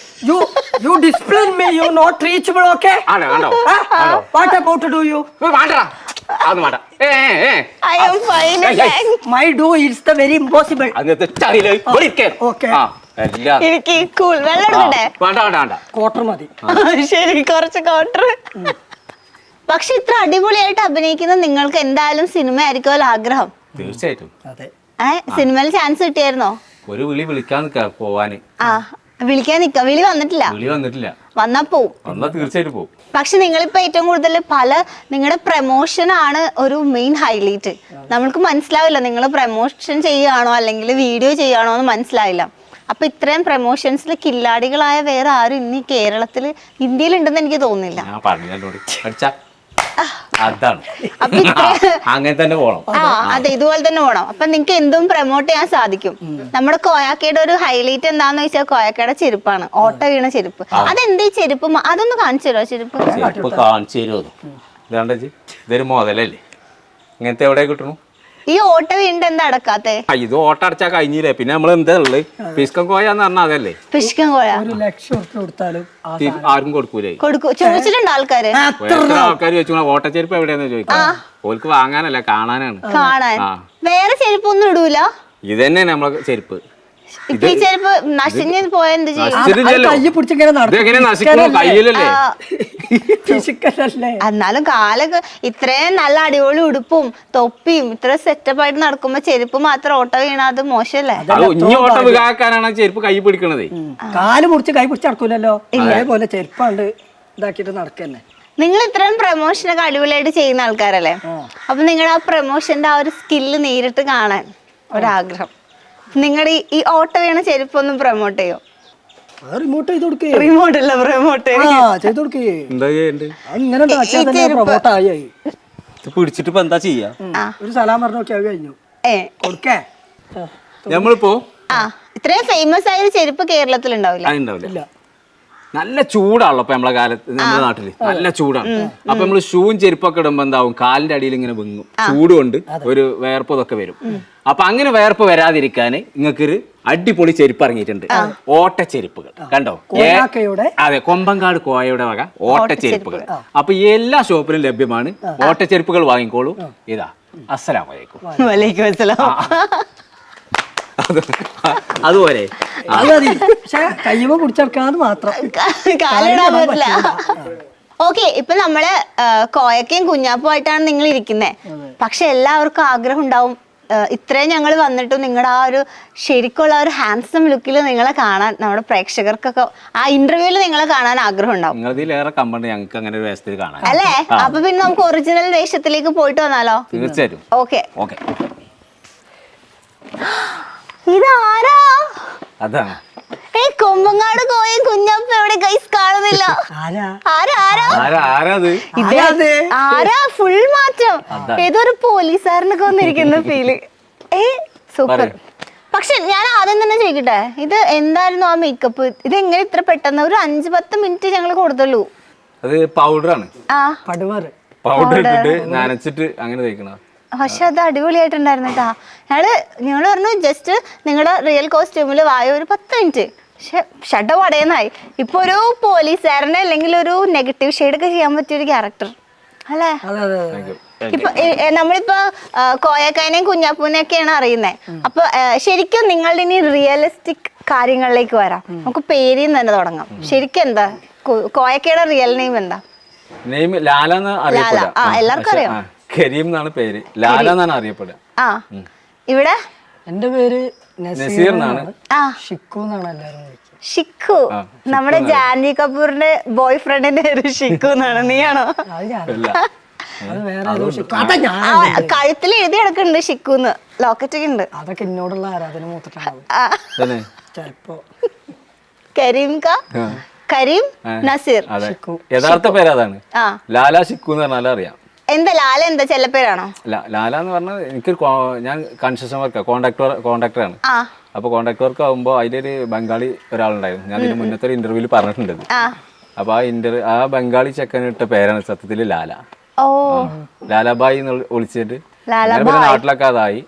Speaker 5: You discipline me, you not reachable, okay?
Speaker 1: ആണോ ആണോ?
Speaker 5: What about to do you?
Speaker 1: വേണ്ട, അതൊന്നും വേണ്ട.
Speaker 3: I am fine, thanks.
Speaker 5: My do is the very impossible.
Speaker 1: അങ്ങനത്തെ ചളിയില് വിളിക്കാൻ.
Speaker 5: Okay.
Speaker 1: എല്ലാം
Speaker 3: എനിക്ക് കൂൾ വെള്ളം എടുക്കട്ടെ?
Speaker 1: വേണ്ട വേണ്ട വേണ്ട.
Speaker 5: Quarter മതി.
Speaker 3: ശരി, കുറച്ച് കോട്ടർ. പക്ഷെ ഇത്ര അടിപൊളിയായിട്ട് അഭിനയിക്കുന്ന നിങ്ങൾക്ക് എന്തായാലും സിനിമ ആയിരിക്കുമല്ലോ ആഗ്രഹം.
Speaker 1: തീർച്ചയായിട്ടും.
Speaker 5: അതെ.
Speaker 3: സിനിമയിൽ ചാൻസ് കിട്ടിയായിരുന്നോ?
Speaker 1: ഒരു വിളിക്കാൻ നിൽക്കാ പോവാന്.
Speaker 3: വിളിക്കാൻ നിക്ക, വിളി വന്നിട്ടില്ല.
Speaker 1: വിളി വന്നിട്ടില്ല.
Speaker 3: വന്നാ പോവും.
Speaker 1: വന്നാ തീർച്ചയായിട്ടും പോവും.
Speaker 3: പക്ഷെ നിങ്ങളിപ്പോ ഏറ്റവും കൂടുതൽ നിങ്ങളുടെ പ്രൊമോഷൻ ആണ് ഒരു മെയിൻ ഹൈലൈറ്റ്. നമ്മൾക്ക് മനസ്സിലാവില്ല നിങ്ങൾ പ്രൊമോഷൻ ചെയ്യുകയാണോ അല്ലെങ്കിൽ വീഡിയോ ചെയ്യുകയാണോ എന്ന് മനസ്സിലാവില്ല. അപ്പൊ ഇത്രയും പ്രൊമോഷൻസിൽ കില്ലാടികളായ വേറെ ആരും ഇനി കേരളത്തിൽ ഇന്ത്യയിലുണ്ടെന്ന് എനിക്ക് തോന്നുന്നില്ല.
Speaker 1: ഞാൻ പറഞ്ഞു അതാണ്.
Speaker 3: അപ്പൊ
Speaker 1: അങ്ങനെ തന്നെ പോണം.
Speaker 3: അതെ, ഇതുപോലെ തന്നെ പോണം. അപ്പൊ നിങ്ങക്ക് എന്തും പ്രൊമോട്ട് ചെയ്യാൻ സാധിക്കും. നമ്മുടെ കോയാക്കയുടെ ഒരു ഹൈലൈറ്റ് എന്താന്ന് വെച്ചാൽ കോയാക്കയുടെ ചെരുപ്പാണ്, ഓട്ട വീണ ചെരുപ്പ്. അതെന്ത് ചെരുപ്പ്? അതൊന്ന് കാണിച്ചു തരുമോ? ചെരുപ്പ്
Speaker 1: കാണിച്ചു തരുമോ? ഇതാണ്ട ഇതൊരു മോതലല്ലേ? ഇങ്ങനത്തെ എവിടെ കിട്ടണു?
Speaker 3: ഈ ഓട്ട വീണിട്ട് എന്താ അടക്കാത്തെ?
Speaker 1: ഇത് ഓട്ട അടച്ചാ കഴിഞ്ഞില്ലേ, പിന്നെ നമ്മൾ എന്താ ഉള്ളത്? പിസ്കം കോയാന്ന് പറഞ്ഞാൽ അതല്ലേ?
Speaker 3: പിഷ്കം കോയ
Speaker 5: 1 ലക്ഷം ഉറുപ്പിക കൊടുത്താലും
Speaker 1: ആരും കൊടുക്കൂലേ?
Speaker 3: ചോദിച്ചിട്ടുണ്ട് ആൾക്കാര്.
Speaker 1: ആൾക്കാർ ചോദിച്ചു ഓട്ടച്ചെരുപ്പ് എവിടെയാന്ന് ചോദിക്കാം. ഓർക്ക് വാങ്ങാനല്ല, കാണാനാണ്.
Speaker 3: കാണാൻ. വേറെ ചെരുപ്പൊന്നും ഇടൂല?
Speaker 1: ഇത് തന്നെയാണ് നമ്മളെ ചെരുപ്പ്.
Speaker 3: ഇപ്പൊ ഈ ചെരുപ്പ് നശിഞ്ഞ് പോയ എന്ത് ചെയ്യും?
Speaker 5: കയ്യെ പിടിച്ചിങ്ങനെ
Speaker 1: ഇതെങ്ങനെ നശിക്കണോ? കയ്യിലല്ലേ?
Speaker 3: എന്നാലും കാലൊക്കെ ഇത്രയും നല്ല അടിപൊളി ഉടുപ്പും തൊപ്പിയും ഇത്ര സെറ്റപ്പ് ആയിട്ട് നടക്കുമ്പോ ചെരുപ്പ് മാത്രം ഓട്ട വീണ അത് മോശമല്ലേ?
Speaker 1: ഇനി ഓട്ട വികാക്കാനാണ് ചെരുപ്പ് കൈ പിടിക്കണത്.
Speaker 5: കാല് മുറിച്ച് കൈ പിടിച്ച് നടക്കൂലല്ലോ. അതേപോലെ ചെരുപ്പാണ്ട് ഇതാക്കിട്ട് നടക്കന്നെ.
Speaker 3: നിങ്ങൾ ഇത്രയും പ്രൊമോഷനൊക്കെ അടിപൊളിയായിട്ട് ചെയ്യുന്ന ആൾക്കാരല്ലേ? അപ്പൊ നിങ്ങളുടെ ആ പ്രൊമോഷന്റെ ആ ഒരു സ്കില്ല് നേരിട്ട് കാണാൻ ഒരാഗ്രഹം. നിങ്ങളുടെ ഈ ഓട്ട വീണ ചെരുപ്പ് ഒന്ന് പ്രൊമോട്ട് ചെയ്യോ?
Speaker 5: റിമോട്ട് ചെയ്ത് കൊടുക്കേ.
Speaker 3: റിമോട്ട് അല്ല, പ്രൊമോട്ട്
Speaker 5: ചെയ്ത് കൊടുക്കേ.
Speaker 1: എന്താ ചെയ്യണ്ടേ?
Speaker 5: അങ്ങനെ പ്രൊമോട്ട് ആയി.
Speaker 1: പിടിച്ചിട്ട് ഇപ്പൊ എന്താ ചെയ്യാ?
Speaker 5: ഒരു സലാം പറഞ്ഞു നോക്കി അത് കഴിഞ്ഞു. കൊടുക്കേ.
Speaker 1: നമ്മളിപ്പോ
Speaker 3: ഇത്രയും ഫേമസ് ആയ ഒരു ചെരുപ്പ് കേരളത്തിൽ ഉണ്ടാവില്ല.
Speaker 1: ഉണ്ടാവില്ല. നല്ല ചൂടാണല്ലോ ഇപ്പൊ നമ്മളെ കാലത്ത്, നമ്മുടെ നാട്ടില് നല്ല ചൂടാണ്. അപ്പൊ നമ്മള് ഷൂവും ചെരുപ്പൊക്കെ ഇടുമ്പോ എന്താവും? കാലിന്റെ അടിയിൽ ഇങ്ങനെ വിങ്ങും. ചൂട് കൊണ്ട് ഒരു വേർപ്പ് ഇതൊക്കെ വരും. അപ്പൊ അങ്ങനെ വേർപ്പ് വരാതിരിക്കാൻ നിങ്ങൾക്കൊരു അടിപൊളി ചെരുപ്പ് ഇറങ്ങിയിട്ടുണ്ട്. ഓട്ട ചെരുപ്പുകൾ കണ്ടോ? അതെ, കൊമ്പങ്കാട് കോയയുടെ വക ഓട്ട ചെരുപ്പുകൾ. അപ്പൊ എല്ലാ ഷോപ്പിലും ലഭ്യമാണ്. ഓട്ട ചെരുപ്പുകൾ വാങ്ങിക്കോളൂ. ഇതാ, അസ്സലാമു അലൈക്കും.
Speaker 3: വലൈക്കും അസ്സലാം.
Speaker 1: അതുപോലെ
Speaker 5: കയ്യുമ്പോ പിടിച്ചെടുക്കാന്ന് മാത്രം,
Speaker 3: കാലിടാൻ പറ്റില്ല. ഓക്കെ, ഇപ്പൊ നമ്മള് കോയക്കയും കുഞ്ഞാപ്പുമായിട്ടാണ് നിങ്ങൾ ഇരിക്കുന്നത്. പക്ഷെ എല്ലാവർക്കും ആഗ്രഹം ഉണ്ടാവും, ഇത്രയും ഞങ്ങൾ വന്നിട്ടും നിങ്ങളുടെ ആ ഒരു ശരിക്കുള്ള ഒരു ഹാൻസം ലുക്കിൽ നിങ്ങളെ കാണാൻ നമ്മുടെ പ്രേക്ഷകർക്കൊക്കെ ആ ഇന്റർവ്യൂവിൽ നിങ്ങളെ കാണാൻ ആഗ്രഹം ഉണ്ടാവും.
Speaker 1: ഞങ്ങൾക്ക് അങ്ങനെ ഒരു വേഷത്തിൽ കാണാം
Speaker 3: അല്ലേ? അപ്പൊ പിന്നെ നമുക്ക് ഒറിജിനൽ വേഷത്തിലേക്ക് പോയിട്ട് വന്നാലോ?
Speaker 1: തീർച്ചയായിട്ടും.
Speaker 3: ഓക്കെ.
Speaker 1: ഓക്കെ.
Speaker 3: ഇതാരാ?
Speaker 1: അതാണ്
Speaker 3: കൊമ്പങ്ങാട് കോയും കുഞ്ഞപ്പ എവിടെ ഗൈസ് കാണുന്നില്ല. ആരാ? ഫുൾ മാറ്റം. ഏതൊരു പോലീസുകാരനൊക്കെ വന്നിരിക്കുന്ന ഫീല്. സൂപ്പർ. പക്ഷെ ഞാൻ ആദ്യം തന്നെ ചോദിക്കട്ടെ, ഇത് എന്തായിരുന്നു ആ മേക്കപ്പ്? ഇത് എങ്ങനെ ഇത്ര പെട്ടെന്ന്? ഒരു 5-10 മിനിറ്റ് ഞങ്ങൾ കൊടുത്തുള്ളൂ.
Speaker 1: അത് പൗഡറാണ്. പൗഡർ ഇട്ടിട്ട് നനച്ചിട്ട് അങ്ങനെ തേക്കണം.
Speaker 3: പക്ഷെ അത് അടിപൊളിയായിട്ടുണ്ടായിരുന്നു കേട്ടാ. ഞങ്ങള് പറഞ്ഞു ജസ്റ്റ് നിങ്ങളുടെ റിയൽ കോസ്റ്റ്യൂമിൽ വായ ഒരു 10 മിനിറ്റ്. പക്ഷെ ഷട്ട പടയുന്നായി. ഇപ്പൊ ഒരു പോലീസുകാരനെ അല്ലെങ്കിൽ ഒരു നെഗറ്റീവ് ഷെയ്ഡ് ഒക്കെ ചെയ്യാൻ പറ്റിയൊരു ക്യാരക്ടർ അല്ലേ? ഇപ്പൊ നമ്മളിപ്പോ കോയക്കാനെയും കുഞ്ഞാപ്പൂനെയൊക്കെയാണ് അറിയുന്നത്. അപ്പൊ ശരിക്കും നിങ്ങളുടെ ഇനി റിയലിസ്റ്റിക് കാര്യങ്ങളിലേക്ക് വരാം. നമുക്ക് പേരിൽ തന്നെ തുടങ്ങാം. ശരിക്കും എന്താ കോയക്കയുടെ റിയൽ നെയിം എന്താ?
Speaker 1: നെയിം ലാല എന്ന് അറിയപ്പെടുക.
Speaker 3: എല്ലാവർക്കും അറിയാം.
Speaker 1: കരീം എന്നാണ് പേര്. ലാല എന്നാണ് അറിയപ്പെടുക.
Speaker 3: ഇവിടെ
Speaker 5: എന്റെ പേര്
Speaker 1: നസീർ എന്നാണ്.
Speaker 5: ഷിക്കു എന്നാണ് എല്ലാരും വിളിക്കുന്നത്.
Speaker 3: ഷിക്കു. നമ്മുടെ ജാൻവി കപൂറിന്റെ ബോയ് ഫ്രണ്ടിന്റെ പേര് ഷിക്കു എന്നാണ്. നീയാണോ? കഴുത്തിൽ എഴുതി കിടക്കുന്നുണ്ട് ഷിക്കുന്ന്. ലോക്കറ്റ് ഒക്കെ ഉണ്ട്.
Speaker 5: അതൊക്കെ എന്നോടുള്ള ആരാധന മൂത്തിട്ടുണ്ടാവും ചിലപ്പോ.
Speaker 3: കരീം കരീം നസീർ.
Speaker 1: അതെ, യഥാർത്ഥ പേര് അതാണ്.
Speaker 3: ആ,
Speaker 1: ലാല ഷിക്കു എന്ന് പറഞ്ഞാലും അറിയാം.
Speaker 3: എന്താ ലാല എന്താ ചെല്ലപ്പേരാണോ?
Speaker 1: ലാല എന്ന് പറഞ്ഞാൽ എനിക്ക് ഞാൻ കൺസ്ട്രക്ഷൻ വർക്കാണ്, കോൺട്രാക്ടറാണ്.
Speaker 3: ആ
Speaker 1: അപ്പോൾ കോൺട്രാക്ട് വർക്ക് ആകുമ്പോൾ അതിലൊരു ബംഗാളി ഒരാളുണ്ടായിരുന്നു. ഞാൻ ഇതിന് മുന്നത്തെ ഒരു ഇന്റർവ്യൂവിൽ പറഞ്ഞിട്ടുണ്ട്.
Speaker 3: ആ
Speaker 1: അപ്പോൾ ആ ബംഗാളി ചെക്കനിട്ട പേരാണ് സത്യത്തിൽ ലാല.
Speaker 3: ഓ
Speaker 1: ലാലാബായി എന്ന് വിളിച്ചിട്ട് പിന്നെ നാട്ടിലൊക്കെ അതായി.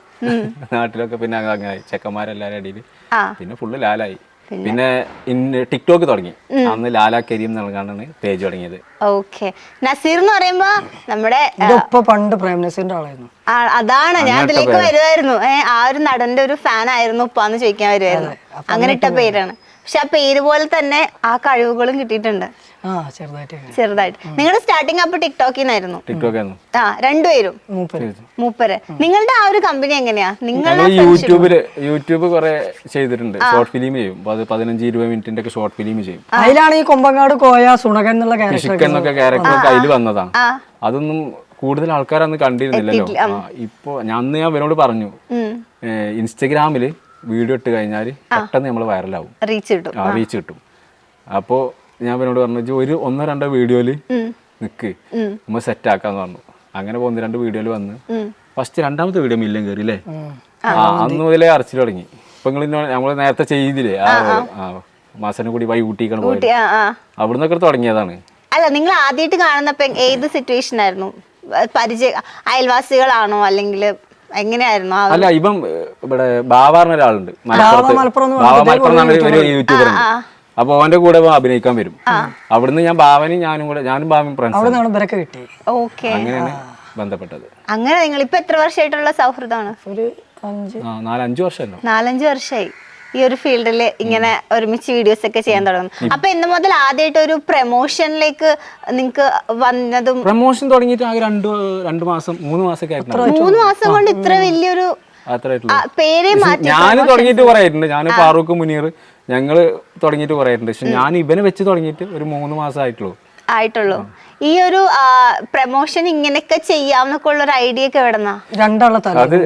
Speaker 1: നാട്ടിലൊക്കെ പിന്നെ അങ്ങനെ ചെക്കന്മാരെല്ലാരും ഇടയിൽ പിന്നെ ഫുള്ള് ലാലായി. പിന്നെ ടിക്ടോക്ക് തുടങ്ങി. അന്ന് ലാല കരീം നൽകാനാണ് പേജ് തുടങ്ങിയത്.
Speaker 3: ഓക്കെ. നസീർ എന്ന് പറയുമ്പോ നമ്മുടെ
Speaker 5: ഇതൊക്കെ പണ്ട് പ്രേം നസീറിന്റെ ആളായിരുന്നു.
Speaker 3: അതാണ് ഞാൻ അതിലേക്ക് വരുമായിരുന്നു. ആ ഒരു നടന്റെ ഒരു ഫാൻ ആയിരുന്നു ഉപ്പാന്ന് ചോദിക്കാൻ വരുമായിരുന്നു. അങ്ങനെ ഇട്ട പേരാണ്. പക്ഷെ ആ പേര് പോലെ തന്നെ ആ കഴിവുകളും കിട്ടിയിട്ടുണ്ട് ചെറുതായിട്ട്. നിങ്ങളുടെ സ്റ്റാർട്ടിങ് അപ്പൊ ടിക്ടോക്കിന്നായിരുന്നു? ആ, രണ്ടുപേരും മൂപ്പര്. നിങ്ങളുടെ ആ ഒരു കമ്പനി എങ്ങനെയാ? നിങ്ങളുടെ
Speaker 1: യൂട്യൂബ് കുറെ ചെയ്തിട്ടുണ്ട്. ഷോർട്ട് ഫിലിം ചെയ്യും. 15-20 മിനിറ്റിന്റെ ഒക്കെ ഷോർട്ട് ഫിലിം ചെയ്യും.
Speaker 5: അതിലാണ് ഈ കൊമ്പങ്ങാട് കോയ സുണകൻ എന്നുള്ള
Speaker 1: ക്യാരക്ടർ കയ്യിൽ വന്നതാണ്. അതൊന്നും കൂടുതൽ ആൾക്കാരൊന്നും കണ്ടിരുന്നില്ലല്ലോ. ഇപ്പൊ അന്ന് ഞാൻ ഇവരോട് പറഞ്ഞു, ഇൻസ്റ്റഗ്രാമില് വീഡിയോ ഇട്ട് കഴിഞ്ഞാൽ പെട്ടെന്ന് നമ്മൾ വൈറലാവും, റീച്ച് കിട്ടും. അപ്പോൾ ഞാൻ ഇവനോട് പറഞ്ഞു, ഒരു 1-2 വീഡിയോയില് നിക്ക്, നമ്മൾ സെറ്റ് ആക്കാന്ന് പറഞ്ഞു. അങ്ങനെ 1-2 വീഡിയോയിൽ വന്ന് ഫസ്റ്റ് 2ാമത്തെ വീഡിയോ മില്യൺ കയറി അല്ലേ. അന്ന് മുതലേ അറച്ചിൽ തുടങ്ങി. ഇപ്പൊ നമ്മൾ നേരത്തെ ചെയ്തില്ലേ മാസനെ കൂടി വൈ ഊട്ടിക്കാണ് പോയത്, അവിടുന്നൊക്കെ തുടങ്ങിയതാണ്.
Speaker 3: അല്ല, നിങ്ങൾ ആദ്യമായിട്ട് കാണുന്നപ്പോ ഏത് സിറ്റുവേഷൻ ആയിരുന്നു? അയൽവാസികളാണോ അല്ലെങ്കിൽ എങ്ങനെയായിരുന്നു?
Speaker 1: അല്ല, ഇപ്പം ഇവിടെ ബാവ പറഞ്ഞ ഒരാളുണ്ട് മലപ്പുറം, ഒരു യൂട്യൂബർ ഉണ്ട്. അപ്പൊ അവന്റെ കൂടെ അഭിനയിക്കാൻ വരും. അവിടുന്ന് ഞാൻ ഞാനും ബാവയും ഫ്രണ്ട്സ്, അങ്ങനെയാണ് ബന്ധപ്പെട്ടത്.
Speaker 3: അങ്ങനെ നിങ്ങൾ ഇപ്പൊ എത്ര വർഷമായിട്ടുള്ള സൗഹൃദമാണ്?
Speaker 5: ഒരു
Speaker 1: 4-5 വർഷമല്ലോ.
Speaker 3: 4-5 വർഷമായി ഈ ഒരു ഫീൽഡിൽ ഇങ്ങനെ ഒരുമിച്ച് വീഡിയോസ് ഒക്കെ ചെയ്യാൻ തുടങ്ങും. അപ്പൊ എന്ന് മുതൽ ആദ്യമായിട്ട് ഒരു പ്രൊമോഷനിലേക്ക് നിങ്ങക്ക് വന്നതും?
Speaker 1: പ്രൊമോഷൻ തുടങ്ങിയിട്ട് ആകെ 2 മാസം 3 മാസമൊക്കെ ആയിരുന്നു.
Speaker 3: 3 മാസം കൊണ്ട് ഇത്ര വലിയൊരു പേരെ മാറ്റി?
Speaker 1: ഞാൻ തുടങ്ങിയിട്ട് പറയായിട്ടുണ്ട്. ഞാൻ ഫാറൂഖ് മുനീർ ഞങ്ങള് തുടങ്ങിയിട്ട് പറയായിട്ടുണ്ട്. പക്ഷെ ഞാൻ ഇവനെ വെച്ച് തുടങ്ങിയിട്ട് ഒരു 3 മാസം ആയിട്ടുള്ളൂ.
Speaker 3: ഈ ഒരു പ്രൊമോഷൻ ഇങ്ങനെയൊക്കെ ചെയ്യാമെന്നൊക്കെ ഉള്ള ഒരു ഐഡിയ ഒക്കെ എവിടെന്നാ?
Speaker 1: അത്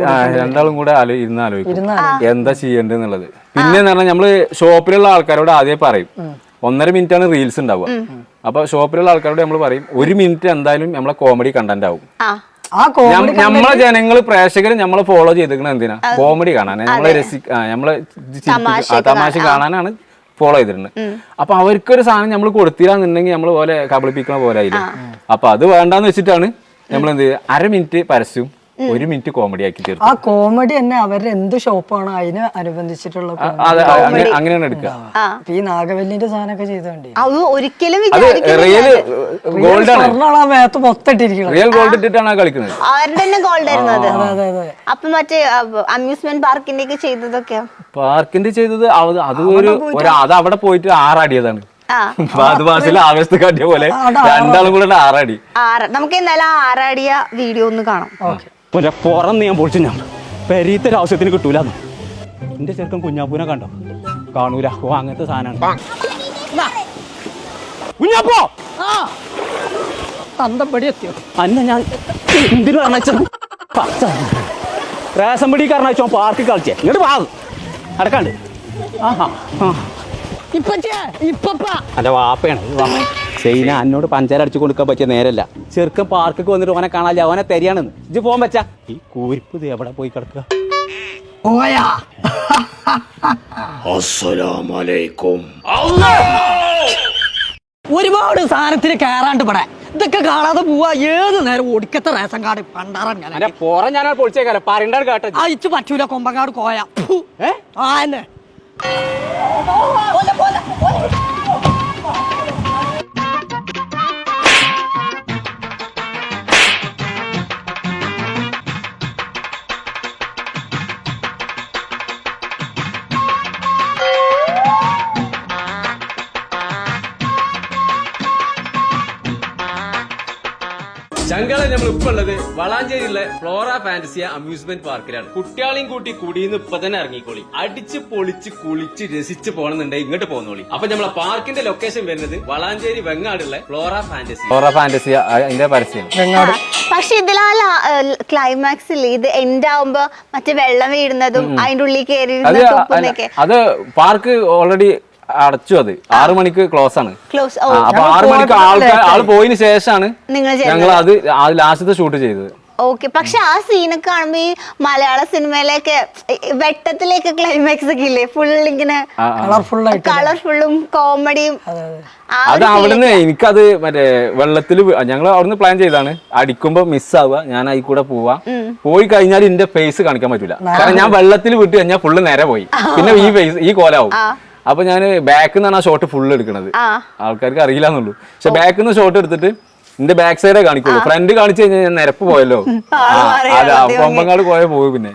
Speaker 1: രണ്ടാളും കൂടെ ഇരുന്ന് ആലോചിക്കും എന്താ ചെയ്യേണ്ടതെന്നുള്ളത്. പിന്നെ എന്ന് പറഞ്ഞാൽ നമ്മള് ഷോപ്പിലുള്ള ആൾക്കാരോട് ആദ്യം പറയും, 1.5 മിനിറ്റാണ് റീൽസ് ഉണ്ടാവുക. അപ്പൊ ഷോപ്പിലുള്ള ആൾക്കാരോട് നമ്മൾ പറയും 1 മിനിറ്റ് എന്തായാലും നമ്മളെ കോമഡി കണ്ടന്റ് ആവും. നമ്മളെ ജനങ്ങള് പ്രേക്ഷകര് നമ്മളെ ഫോളോ ചെയ്തിരിക്കണത് എന്തിനാ? കോമഡി കാണാൻ, നമ്മളെ തമാശ കാണാനാണ് ഫോളോ ചെയ്തിട്ടുണ്ട്. അപ്പൊ അവർക്കൊരു സാധനം നമ്മൾ കൊടുത്തില്ലാന്നുണ്ടെങ്കിൽ നമ്മൾ പോലെ കബളിപ്പിക്കണ പോലെ ആയില്ലേ. അപ്പൊ അത് വേണ്ടാന്ന് വെച്ചിട്ടാണ് നമ്മൾ എന്ത് 1/2 മിനിറ്റ് പരസ്യം 1 മിനിറ്റ് കോമഡി ആക്കി തീർക്കും.
Speaker 5: ആ കോമഡി തന്നെ അവരുടെ എന്ത് ഷോപ്പാണ് അതിന് അനുബന്ധിച്ചിട്ടുള്ള
Speaker 1: അങ്ങനെയാണ് എടുക്കുക.
Speaker 5: ഈ നാഗവല്ലിന്റെ സാധനമൊക്കെ ചെയ്തോണ്ടേ
Speaker 3: ഒരിക്കലും
Speaker 1: റിയൽ ഗോൾഡ് ആണ്,
Speaker 5: റിയൽ
Speaker 1: ഗോൾഡ് ഇട്ടിട്ടാണ് കളിക്കുന്നത്.
Speaker 3: അവരുടെ ഗോൾഡ് ആയിരുന്നു. അപ്പൊ മറ്റേ അമ്യൂസ്മെന്റ് പാർക്കിന്റെ ഒക്കെ ചെയ്തതൊക്കെയോ?
Speaker 1: പാർക്കിന്റെ ചെയ്തത് അത് അവിടെ പോയിട്ട് 6 അടിയതാണ്. ആവേശത്ത് കാട്ടിയ പോലെ 2 കൂടെ 6 അടി.
Speaker 3: നമുക്ക് എന്തായാലും 6 അടിയ വീഡിയോ ഒന്ന് കാണാം.
Speaker 1: പുറന്ന് ഞാൻ പൊളിച്ചു. ഞാൻ പെരീത്തൊരു ആവശ്യത്തിന് കിട്ടൂല. എന്റെ ചെറുക്കൻ കുഞ്ഞാപ്പൂനെ കണ്ടോ? കാണൂല. ഓ, അങ്ങനത്തെ സാധനമാണ് കുഞ്ഞാപ്പോ. അന്ന ഞാൻ എന്തിനു പറഞ്ഞ റേഷൻ പിടി കാരണോ പാർക്കിൽ കളിച്ചേ. ഇങ്ങോട്ട് പാ അടക്കാണ്ട്. അന്റെ വാപ്പയാണ് സൈന. എന്നോട് പഞ്ചാര അടിച്ചു കൊടുക്കാൻ പറ്റിയ നേരല്ല. ചെറുക്കൻ പാർക്കൊക്കെ വന്നിട്ട് ഓനെ കാണാല്ല, ഓനെ തരിയാണെന്ന്. ഇജ്ജ് പോകാൻ പറ്റാ? ഈ കൂരിപ്പ് ഇത് എവിടെ പോയി കിടക്കുക?
Speaker 5: ഒരുപാട് സാധനത്തിന് കയറാണ്ട് പടേ. ഇതൊക്കെ കാണാതെ പോവാ. ഏത് നേരം ഒടുക്കത്തെ റേഷൻ കാർഡ് പണ്ടാറ
Speaker 1: പോറ ഞാൻ പൊളിച്ചേക്കാലോ. പറയണ്ട കേട്ടോ.
Speaker 5: അയച്ചു പറ്റൂല. കൊമ്പങ്ങാട് കോയ എന്നെ
Speaker 1: ചങ്കള നമ്മൾ ഇപ്പൊ ഉള്ളത് വളാഞ്ചേരിയിലെ ഫ്ലോറ ഫാന്റസിയ അമ്യൂസ്മെന്റ് പാർക്കിലാണ്. കുട്ടികളെയും കൂട്ടി കുടിയിന്ന് ഇപ്പൊ തന്നെ ഇറങ്ങിക്കോളി. അടിച്ച് പൊളിച്ച് കുളിച്ച് രസിച്ച് പോകണമെന്നുണ്ടെങ്കിൽ ഇങ്ങോട്ട് പോകുന്നോളി. അപ്പൊ നമ്മളെ പാർക്കിന്റെ ലൊക്കേഷൻ വരുന്നത് വളാഞ്ചേരി വെങ്ങാടുള്ള ഫ്ലോറ ഫാന്റസിയ അതിന്റെ പരസ്യം.
Speaker 3: പക്ഷെ ഇതിലാ ക്ലൈമാക്സിൽ ഇത് എൻഡ് ആവുമ്പോ മറ്റേ വെള്ളം വീഴുന്നതും അതിന്റെ ഉള്ളിൽ കയറി
Speaker 1: അത് പാർക്ക് ഓൾറെഡി അടച്ചു. അത് 6 മണിക്ക് ക്ലോസ് ആണ്.
Speaker 3: ക്ലോസ്.
Speaker 1: അപ്പൊ 6 മണിക്ക് ആള് പോയതിനു ശേഷമാണ് ഞങ്ങൾ അത് ലാസ്റ്റത്തെ ഷൂട്ട് ചെയ്തത്.
Speaker 3: ഓക്കെ. പക്ഷെ ആ സീനൊക്കെ കാണുമ്പോ ഈ മലയാള സിനിമയിലേക്ക് വെട്ടത്തിലേക്ക് ക്ലൈമാക്സ് ഒക്കെ ഇല്ലേ, ഫുൾ ഇങ്ങനെ കളർഫുള്ളും കോമഡിയും.
Speaker 1: അത് അവിടുന്ന് എനിക്കത് മറ്റേ വെള്ളത്തിൽ ഞങ്ങൾ അവിടുന്ന് പ്ലാൻ ചെയ്താണ്. അടിക്കുമ്പോ മിസ്സാവുക, ഞാൻ അതിൽ കൂടെ പോയി കഴിഞ്ഞാൽ എന്റെ ഫേസ് കാണിക്കാൻ പറ്റൂല. കാരണം ഞാൻ വെള്ളത്തിൽ വിട്ട് കഴിഞ്ഞാൽ ഫുള്ള് നേരെ പോയി, പിന്നെ ഈ ഫേസ് ഈ കോലാവും. അപ്പൊ ഞാൻ ബാക്കിൽ നിന്നാണ് ആ ഷോട്ട് ഫുള്ള് എടുക്കണത്. ആൾക്കാർക്ക് അറിയില്ല എന്നുള്ളൂ. പക്ഷെ ബാക്കിൽ നിന്ന് ഷോട്ട് എടുത്തിട്ട് എന്റെ ബാക്ക് സൈഡേ കാണിക്കുള്ളൂ. ഫ്രണ്ട് കാണിച്ചു കഴിഞ്ഞാൽ ഞാൻ നിരപ്പ് പോയല്ലോ. അതെ, കൊമ്പങ്ങാട് പോയി. പിന്നെ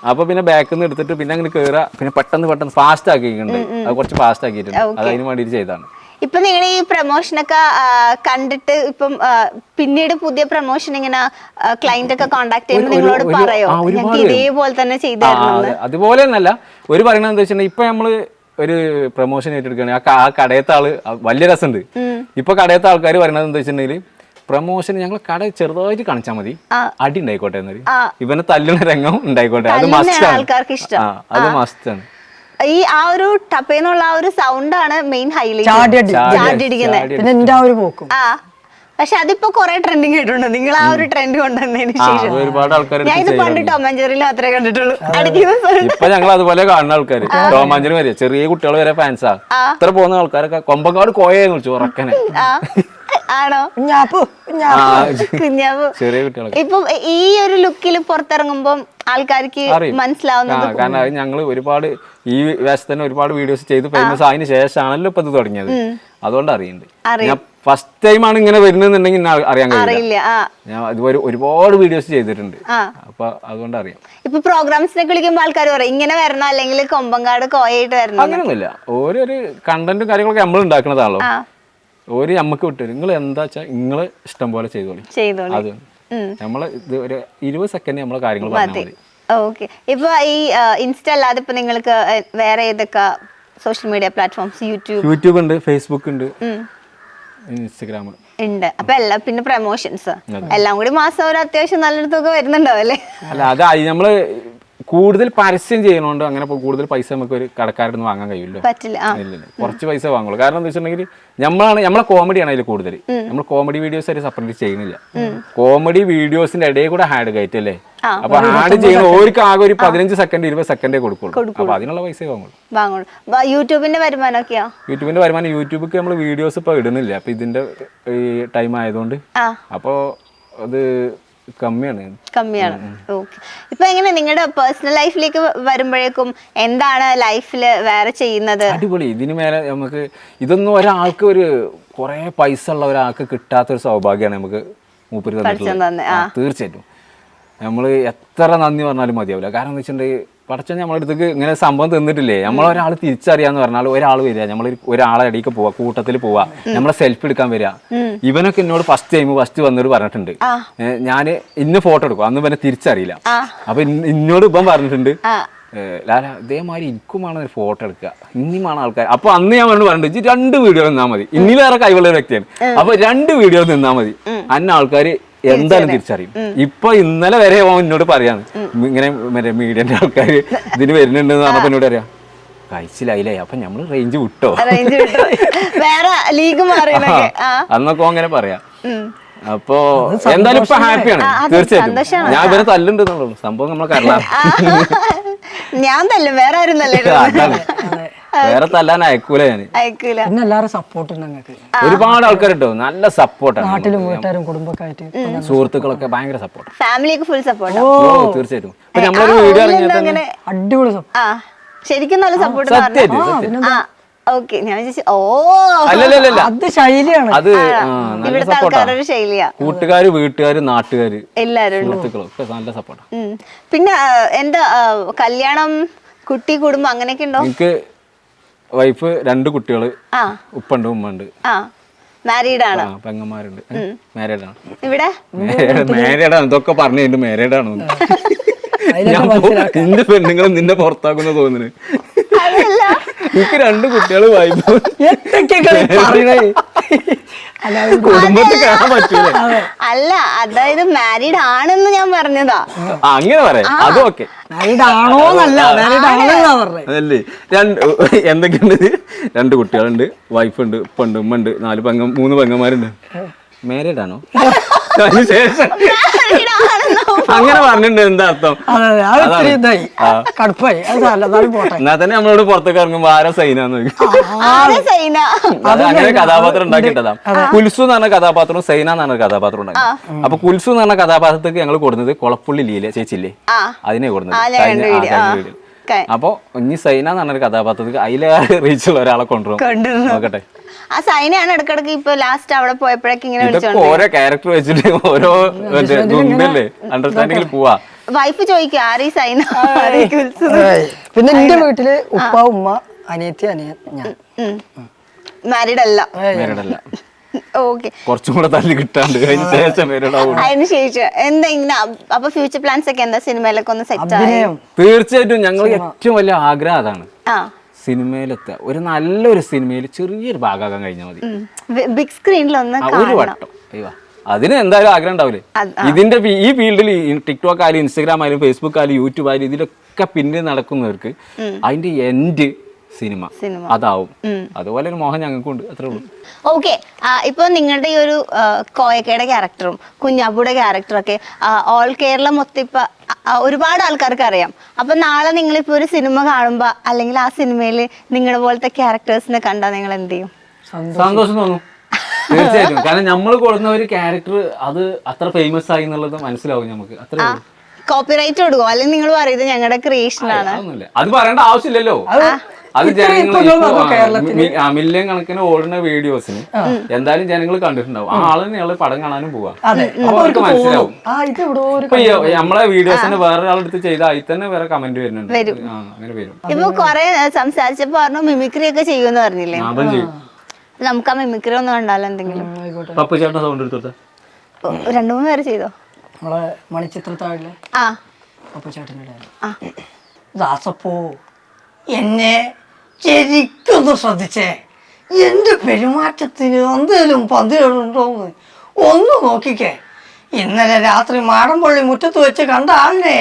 Speaker 1: അപ്പൊ പിന്നെ ബാക്കിൽ നിന്ന് എടുത്തിട്ട് പിന്നെ അങ്ങനെ കേറുക, പിന്നെ പെട്ടെന്ന് ഫാസ്റ്റ് ആക്കിയിട്ടുണ്ട്. അത് കുറച്ച് ഫാസ്റ്റ് ആക്കിയിട്ടുണ്ട്. അത് അതിന് വേണ്ടിയിട്ട് ചെയ്താണ്.
Speaker 3: ഇപ്പൊ നിങ്ങൾ ഈ പ്രൊമോഷനൊക്കെ കണ്ടിട്ട് ഇപ്പം പിന്നീട് പുതിയ പ്രൊമോഷൻ ഇങ്ങനെ ക്ലയന്റ് ഒക്കെ കോണ്ടാക്ട് ചെയ്യുമ്പോൾ നിങ്ങളോട് പറയോ ഞങ്ങൾക്ക് ഇതേപോലെ തന്നെ ചെയ്തായിരുന്നു?
Speaker 1: അതുപോലെ ഒന്നല്ല. ഒരു പറയണത് എന്താ വെച്ചിട്ടുണ്ടെങ്കിൽ ഇപ്പൊ നമ്മള് ഒരു പ്രൊമോഷൻ ഏറ്റെടുക്കുകയാണെങ്കിൽ ആ കടയത്തെ ആള് വലിയ രസമുണ്ട്. ഇപ്പൊ കടയത്തെ ആൾക്കാർ പറയുന്നത് എന്താ വെച്ചിട്ടുണ്ടെങ്കിൽ പ്രൊമോഷൻ ഞങ്ങൾ കട ചെറുതായിട്ട് കാണിച്ചാൽ മതി, അടി ഉണ്ടായിക്കോട്ടെ എന്നൊരു ഇവനെ തല്ലുന്ന രംഗം ഉണ്ടായിക്കോട്ടെ. അത്
Speaker 3: ആൾക്കാർക്ക് ഇഷ്ടം.
Speaker 1: അത് മസ്റ്റാണ്.
Speaker 3: ഈ ആ ഒരു ടപ്പേന്നുള്ള ആ ഒരു സൗണ്ട് ആണ് മെയിൻ ഹൈലൈറ്റ്. പക്ഷെ അതിപ്പോ കൊറേ ട്രെൻഡിങ് ആയിട്ടുണ്ട്. നിങ്ങൾ ആ ഒരു ട്രെൻഡ് കൊണ്ടുവന്നതിന് ശേഷം
Speaker 1: ഒരുപാട് ആൾക്കാർ
Speaker 3: ഞാൻ ഇത് പണ്ട് ടോം ആൻഡ് ജെറിയിൽ മാത്രമേ കണ്ടിട്ടുള്ളൂ. അടിക്കുന്ന
Speaker 1: ഇപ്പൊ ഞങ്ങൾ അതുപോലെ കാണുന്ന ആൾക്കാർ ടോം ആൻഡ് ജെറി വരെ ചെറിയ കുട്ടികൾ വരെ ഫാൻസാ. ഇത്ര പോകുന്ന ആൾക്കാരൊക്കെ കൊമ്പങ്കാട് കോയെന്ന് വിളിച്ചു ഉറക്കനെ.
Speaker 3: ആണോ? കുഞ്ഞാപ്പു.
Speaker 1: ചെറിയ കുട്ടികളൊക്കെ
Speaker 3: ഇപ്പൊ ഈ ഒരു ലുക്കിൽ പുറത്തിറങ്ങുമ്പോ ആൾക്കാർക്ക് മനസ്സിലാവുന്നത്.
Speaker 1: കാരണം അത് ഞങ്ങൾ ഒരുപാട് ഈ വേഷത്തിൽ തന്നെ ഒരുപാട് വീഡിയോസ് ചെയ്ത് ഫേമസ് ആയതിനു ശേഷമാണല്ലോ ഇപ്പൊ ഇത് തുടങ്ങിയത്. അതുകൊണ്ട് അറിയുന്നുണ്ട്. ഞാൻ ഫസ്റ്റ് ടൈമാണ് ഇങ്ങനെ വരുന്നുണ്ടെങ്കിൽ അറിയാൻ കഴിയില്ല. ഞാൻ ഇതുവരെ ഒരുപാട് വീഡിയോസ് ചെയ്തിട്ടുണ്ട്. അപ്പൊ അതുകൊണ്ട് അറിയാം.
Speaker 3: ഇപ്പൊ പ്രോഗ്രാംസിനൊക്കെ വിളിക്കുമ്പോൾ ആൾക്കാർ പറയും ഇങ്ങനെ വരണം, അല്ലെങ്കിൽ കൊമ്പങ്കാട് കോയായിട്ട് വരണം.
Speaker 1: അങ്ങനെയൊന്നുമില്ല. ഓരോരു കണ്ടന്റും കാര്യങ്ങളൊക്കെ നമ്മൾ ഉണ്ടാക്കുന്നതാണല്ലോ. ഒരു നമ്മക്ക് വിട്ടു നിങ്ങൾ എന്താ വെച്ചാ നിങ്ങള് ഇഷ്ടം പോലെ ചെയ്തോളി. അത് നമ്മള് ഇത് ഒരു 20 സെക്കൻഡ് നമ്മളെ കാര്യങ്ങൾ പറഞ്ഞാൽ മതി.
Speaker 3: ഓക്കെ. ഇപ്പൊ ഈ ഇൻസ്റ്റ അല്ലാതെ ഇപ്പൊ നിങ്ങൾക്ക് വേറെ ഏതൊക്കെ സോഷ്യൽ മീഡിയ പ്ലാറ്റ്ഫോംസ്?
Speaker 1: യൂട്യൂബ് ഉണ്ട്, ഫേസ്ബുക്ക് ഉണ്ട്, ഇൻസ്റ്റഗ്രാം
Speaker 3: ഉണ്ട്. അപ്പൊ എല്ലാം പിന്നെ പ്രൊമോഷൻസ് എല്ലാം കൂടി മാസം ഒരു അത്യാവശ്യം നല്ലൊരു തുക വരുന്നുണ്ടാവും അല്ലേ?
Speaker 1: അല്ല, അത് നമ്മള് കൂടുതൽ പരസ്യം ചെയ്യണോണ്ട് അങ്ങനെ കൂടുതൽ പൈസ നമുക്ക് ഒരു കടക്കാരുടെ നിന്ന് വാങ്ങാൻ കഴിയില്ലോ.
Speaker 3: പറ്റില്ല.
Speaker 1: കുറച്ച് പൈസ വാങ്ങുള്ളൂ. കാരണം എന്താ വെച്ചിട്ടുണ്ടെങ്കിൽ നമ്മളെ കോമഡിയാണ് അതിൽ കൂടുതൽ. നമ്മൾ കോമഡി വീഡിയോസ് ആയിട്ട് സെപ്പറേറ്റ് ചെയ്യുന്നില്ല. കോമഡി വീഡിയോസിന്റെ ഇടയിൽ കൂടെ ഹാഡ് കയറ്റല്ലേ. അപ്പൊ ഹാഡ് ചെയ്യുന്ന ഓർക്ക് ആകെ ഒരു 15 സെക്കൻഡ് 20 സെക്കൻഡേ കൊടുക്കുള്ളൂ. അപ്പൊ അതിനുള്ള പൈസ വാങ്ങുള്ളൂ.
Speaker 3: യൂട്യൂബിന്റെ വരുമാനമൊക്കെയോ?
Speaker 1: യൂട്യൂബിന്റെ വരുമാനം യൂട്യൂബിലേക്ക് നമ്മൾ വീഡിയോസ് ഇപ്പൊ ഇടുന്നില്ല. അപ്പൊ ഇതിന്റെ ഈ ടൈം ആയതുകൊണ്ട് അപ്പൊ അത് കമ്മിയാണ്.
Speaker 3: ഓക്കെ. ഇപ്പൊ എങ്ങനെ നിങ്ങളുടെ പേഴ്സണൽ ലൈഫിലേക്ക് വരുമ്പോഴേക്കും എന്താണ് ലൈഫില് വേറെ ചെയ്യുന്നത്?
Speaker 1: അടിപൊളി. ഇതിന് മേലെ നമുക്ക് ഇതൊന്നും ഒരാൾക്ക് ഒരു കുറെ പൈസ ഉള്ള ഒരാൾക്ക് കിട്ടാത്തൊരു സൗഭാഗ്യമാണ് നമുക്ക് മൂപ്പര് തന്നിട്ടുള്ളത്. തീർച്ചയായിട്ടും നമ്മൾ എത്ര നന്ദി പറഞ്ഞാലും മതിയാവില്ല. കാരണം എന്താ വെച്ചിട്ടുണ്ടെങ്കിൽ പടച്ചോൻ നമ്മളെ അടുത്തേക്ക് ഇങ്ങനെ സംഭവം തന്നിട്ടില്ലേ. നമ്മളൊരാൾ തിരിച്ചറിയാന്ന് പറഞ്ഞാൽ ഒരാൾ വരിക, നമ്മൾ ഒരാളെ ഇടയ്ക്ക് പോവാ, കൂട്ടത്തിൽ പോവാ, നമ്മളെ സെൽഫി എടുക്കാൻ വരിക. ഇവനൊക്കെ എന്നോട് ഫസ്റ്റ് വന്നിട്ട് പറഞ്ഞിട്ടുണ്ട് ഞാൻ ഇന്ന് ഫോട്ടോ എടുക്കും, അന്ന് ഇവനെ തിരിച്ചറിയില്ല. അപ്പൊ എന്നോട് ഇപ്പം പറഞ്ഞിട്ടുണ്ട് ലാല ഇതേമാതിരി എനിക്കുമാണ് ഒരു ഫോട്ടോ എടുക്കുക, ഇനിയുമാണ് ആൾക്കാർ. അപ്പൊ അന്ന് ഞാൻ പറഞ്ഞിട്ടുണ്ട് 2 വീഡിയോ നിന്നാ മതി. ഇന്നിലേറെ കഴിവുള്ള ഒരു വ്യക്തിയാണ്. അപ്പൊ 2 വീഡിയോ നിന്നാ മതി, അന്ന ആൾക്കാര് എന്തായാലും തിരിച്ചറിയും. ഇപ്പൊ ഇന്നലെ വരെ എന്നോട് പറയാണ് ഇങ്ങനെ മീഡിയന്റെ ആൾക്കാര് ഇതിന് വരുന്നുണ്ടെന്ന് പറഞ്ഞപ്പോ എന്നോട് അറിയാം കഴിച്ചില്ലായില്ലേ, അപ്പൊ ഞമ്മള് റേഞ്ച് വിട്ടോ, അന്നൊക്കെ അങ്ങനെ പറയാം. അപ്പൊ എന്തായാലും ഇപ്പൊ ഹാപ്പിയാണ്. തീർച്ചയായിട്ടും ഞാൻ ഇവരെ തല്ലുണ്ടെന്നുള്ളൂ സംഭവം നമ്മൾ കാരണം.
Speaker 3: ഞാൻ തല്ലും, വേറെ ആരും
Speaker 1: വേറെ തല്ലാൻ അയക്കൂല. ഞാൻ
Speaker 5: എല്ലാരും സപ്പോർട്ട്
Speaker 1: ഒരുപാട് ആൾക്കാരുണ്ടോ, നല്ല സപ്പോർട്ടാണ്.
Speaker 5: നാട്ടിലും വീട്ടുകാരും കുടുംബക്കായിട്ട്
Speaker 1: സുഹൃത്തുക്കളൊക്കെ ഭയങ്കര സപ്പോർട്ട്.
Speaker 3: ഫാമിലിയൊക്കെ ഫുൾ സപ്പോർട്ട്.
Speaker 1: തീർച്ചയായിട്ടും. ഇപ്പൊ നമ്മളൊരു വീഡിയോ ഇറങ്ങിയ
Speaker 5: അടിപൊളി
Speaker 3: ശരിക്കും നല്ല സപ്പോർട്ട്. ഓക്കെ. ഞാൻ
Speaker 5: അത് ശൈലിയാണ്,
Speaker 1: അത്
Speaker 3: ഇവിടുത്തെ ആൾക്കാരുടെ ശൈലിയാ.
Speaker 1: കൂട്ടുകാര്, വീട്ടുകാര്, നാട്ടുകാര്
Speaker 3: എല്ലാരും
Speaker 1: സുഹൃത്തുക്കളൊക്കെ നല്ല സപ്പോർട്ടാ.
Speaker 3: പിന്നെ എന്താ കല്യാണം, കുട്ടി, കുടുംബം അങ്ങനെയൊക്കെ ഉണ്ടോ?
Speaker 1: എനിക്ക് വൈഫ്, 2 കുട്ടികള്, ഉപ്പുണ്ട്, ഉമ്മണ്ട്.
Speaker 3: മാരീഡാണ്?
Speaker 1: പെങ്ങന്മാരുണ്ട്. മാരീഡാണ്.
Speaker 3: ഇവിടെ
Speaker 1: മാരീഡാണ്. ഇതൊക്കെ പറഞ്ഞു മാരീഡാണ്. നിന്റെ പെണ്ണുങ്ങളും നിന്നെ പുറത്താക്കുന്ന തോന്നുന്നു. എനിക്ക് 2 കുട്ടികൾ വൈഫ്
Speaker 5: എന്തൊക്കെയാണ് പറയണേ? അല്ലാതെ
Speaker 1: കുടുംബത്തിൽ കാണാൻ പറ്റൂല.
Speaker 3: അല്ല, അതായത് മാരീഡ് ആണെന്ന് ഞാൻ പറഞ്ഞതാ.
Speaker 1: അങ്ങനെ പറയാം, അതും ഓക്കെ.
Speaker 5: മാരീഡ് ആണോന്നല്ല, മാരീഡ് ആണെന്നാ പറഞ്ഞത്.
Speaker 1: അതല്ലേ എന്തൊക്കെയുണ്ട്? 2 കുട്ടികളുണ്ട്, വൈഫുണ്ട്, ഉപ്പുണ്ട്, ഉമ്മ ഉണ്ട്, 3 പെങ്ങന്മാരുണ്ട്. മാരീഡ് ആണോ? അതിനുശേഷം അങ്ങനെ പറഞ്ഞിട്ടുണ്ട്. എന്താ അർത്ഥം?
Speaker 5: കടുപ്പായി. അത് പോട്ടെ.
Speaker 1: എന്നാ തന്നെ നമ്മളോട് പുറത്തേക്ക് ഇറങ്ങുമ്പോ ആരാ സൈനാന്ന് ചോദിക്കും. അങ്ങനെ കഥാപാത്രം ഉണ്ടാക്കിയിട്ടതാ. കുൽസു എന്ന് പറഞ്ഞ കഥാപാത്രവും സൈന എന്ന് പറഞ്ഞ കഥാപാത്രം ഉണ്ടാക്കി. അപ്പൊ കുൽസു എന്ന് പറഞ്ഞ കഥാപാത്രത്തേക്ക് ഞങ്ങൾ കൊടുക്കുന്നത് കൊളപ്പുള്ളി ലീല ചേച്ചില്ലേ, അതിനെ കൊടുക്കുന്നത്. അപ്പൊ ഇനി സൈന എന്ന് പറഞ്ഞൊരു കഥാപാത്രത്തിൽ അതിലേറെ റീച്ചുള്ള ഒരാളെ കൊണ്ടുവരും. നോക്കട്ടെ.
Speaker 3: ആ സൈനയാണ് ഇടക്കിടക്ക് ഇപ്പൊ ലാസ്റ്റ് അവിടെ പോയപ്പോഴേക്ക് ഇങ്ങനെ
Speaker 1: ഇതൊക്കെ ഓരോ ക്യാരക്ടർ വെച്ചിട്ട് ഓരോ ഗുണ്ടല്ലേ അണ്ടർസ്റ്റാൻഡിങ്ങിൽ പോവാ.
Speaker 3: വൈഫ് ചോദിക്കുക ആരീ സൈന.
Speaker 5: പിന്നെ എന്റെ വീട്ടില് ഉപ്പ, ഉമ്മ, അനിയത്തി, അനിയൻ, ഞാൻ.
Speaker 3: മാരീഡ് അല്ല. ഓക്കെ,
Speaker 1: കുറച്ചും കൂടെ തല്ലി കിട്ടാണ്ട് അതിന് ശേഷം
Speaker 3: അതിന് ശേഷം എന്താ ഇങ്ങനെ അപ്പൊ ഫ്യൂച്ചർ പ്ലാൻസ് ഒക്കെ എന്താ? സിനിമയിലൊക്കെ ഒന്ന് സെറ്റ് ആയി?
Speaker 1: തീർച്ചയായിട്ടും ഞങ്ങൾ ഏറ്റവും വലിയ ആഗ്രഹം അതാണ്, സിനിമയിലെത്തുക. ഒരു നല്ലൊരു സിനിമയിൽ ചെറിയൊരു ഭാഗമാകാൻ കഴിഞ്ഞാൽ മതി,
Speaker 3: ബിഗ് സ്ക്രീനിലൊന്ന്
Speaker 1: ഒരു വട്ടം. അതിന് എന്തായാലും ആഗ്രഹം ഉണ്ടാവില്ലേ? ഇതിന്റെ ഈ ഫീൽഡിൽ ടിക്ടോക്ക് ആയാലും ഇൻസ്റ്റാഗ്രാം ആയാലും ഫേസ്ബുക്ക് ആയാലും യൂട്യൂബ് ആയാലും ഇതിലൊക്കെ പിന്നിൽ നടക്കുന്നവർക്ക് അതിന്റെ എൻഡ് സിനിമ അതാവും. അതുപോലെ ഒരു മോഹം ഞങ്ങൾക്കുണ്ട്, അത്രേ ഉള്ളൂ.
Speaker 3: ഓക്കെ, ഇപ്പൊ നിങ്ങളുടെ ഈ ഒരു കോയക്കയുടെ ക്യാരക്ടറും കുഞ്ഞാപ്പൂടെ ക്യാരക്ടറൊക്കെ ഓൾ കേരള മൊത്തം ഇപ്പൊ ഒരുപാട് ആൾക്കാർക്ക് അറിയാം. അപ്പൊ നാളെ നിങ്ങളിപ്പോ ഒരു സിനിമ കാണുമ്പോ അല്ലെങ്കിൽ ആ സിനിമയിൽ നിങ്ങളുടെ പോലത്തെ ക്യാരക്ടേഴ്സിനെ കണ്ടാ നിങ്ങൾ എന്ത് ചെയ്യും?
Speaker 1: സന്തോഷം തോന്നും തീർച്ചയായിട്ടും. കാരണം നമ്മൾ കൊടുക്കുന്ന ഒരു ക്യാരക്ടർ അത് അത്ര ഫേമസ് ആയി എന്നുള്ളത് മനസ്സിലാവും നമുക്ക്, അത്രേ ഉള്ളൂ.
Speaker 3: കോപ്പിറൈറ്റ് കൊടുക്കും അല്ലെങ്കിൽ നിങ്ങൾ പറയുന്നത് ഞങ്ങളുടെ ക്രിയേഷൻ ആണ്?
Speaker 1: അത് പറയേണ്ട ആവശ്യമില്ലല്ലോ. അത് ജനങ്ങൾ മില്യൺ കണക്കിന് ഓടുന്ന വീഡിയോസിന് എന്തായാലും ജനങ്ങൾ കണ്ടിട്ടുണ്ടാവും. ആ ആള് ഞങ്ങള് പടം കാണാനും പോവാ, അവർക്ക് മനസ്സിലാവും. ഇപ്പൊ നമ്മളെ വീഡിയോസിന് വേറൊരാളെടുത്ത് ചെയ്ത അതിൽ തന്നെ വേറെ കമന്റ് വരുന്നുണ്ട്, അങ്ങനെ വരും.
Speaker 3: ഇപ്പൊ കൊറേ സംസാരിച്ചപ്പോ പറഞ്ഞു മിമിക്രി ഒക്കെ ചെയ്യുമെന്ന് പറഞ്ഞില്ലേ? നമുക്ക് ആ മിമിക്രി ഒന്ന് കണ്ടാലോ? എന്തെങ്കിലും
Speaker 1: പപ്പു ചേട്ടൻ സൗണ്ട് എടുത്തോട്ടെ.
Speaker 3: 2-3 പേര് ചെയ്തോ?
Speaker 5: നമ്മളെ മണിച്ചിത്രത്താഴിലെ ചേട്ടൻ്റെ ദാസപ്പോ എന്നെ ശരിക്കൊന്ന് ശ്രദ്ധിച്ചേ. എന്റെ പെരുമാറ്റത്തിന് എന്തേലും പന്തികളുണ്ടോന്ന് ഒന്ന് നോക്കിക്കേ. ഇന്നലെ രാത്രി മാടമ്പള്ളി മുറ്റത്ത് വെച്ച് കണ്ട ആളിനെ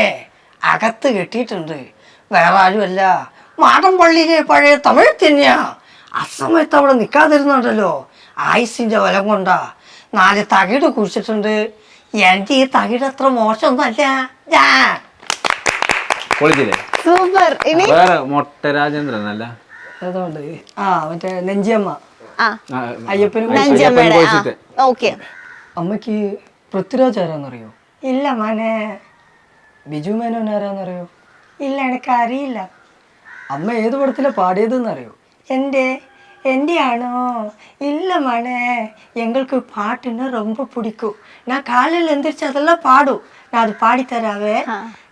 Speaker 5: അകത്ത് കെട്ടിയിട്ടുണ്ട്. വേറെ ആരുമല്ല, മാടമ്പള്ളിയിലെ പഴയ തമിഴ് തന്നെയാ. അസമയത്ത് അവിടെ നിൽക്കാതിരുന്നുണ്ടല്ലോ, ആയുസിന്റെ ബലം കൊണ്ടാ 4 തകിട് കുഴിച്ചിട്ടുണ്ട്. എന്റെ ഈ തകിട് അത്ര മോശമൊന്നുമല്ല.
Speaker 3: സൂപ്പർ. ഇനി
Speaker 1: മൊട്ടരാജേന്ദ്രൻ അല്ല,
Speaker 5: അതുകൊണ്ട് മറ്റേ നെഞ്ചിയമ്മ, അയ്യപ്പനും അമ്മക്ക് പൃഥ്വിരാജ് ആരാന്നറിയോ? ഇല്ല മോനെ. ബിജു മേനോൻ ആരാന്നറിയോ? ഇല്ല, എനിക്ക് അറിയില്ല. അമ്മ ഏത് പടത്തിലാണ് പാടിയതെന്നറിയോ? എൻ്റെ ആണോ? ഇല്ല മോനെ, എങ്ങൾക്ക് പാട്ടിന് ரொம்ப பிடிக்கும். நான் காலையில் எந்திரிச்சு அதெல்லாம் பாடும். நான் அது பாடித்தராவே.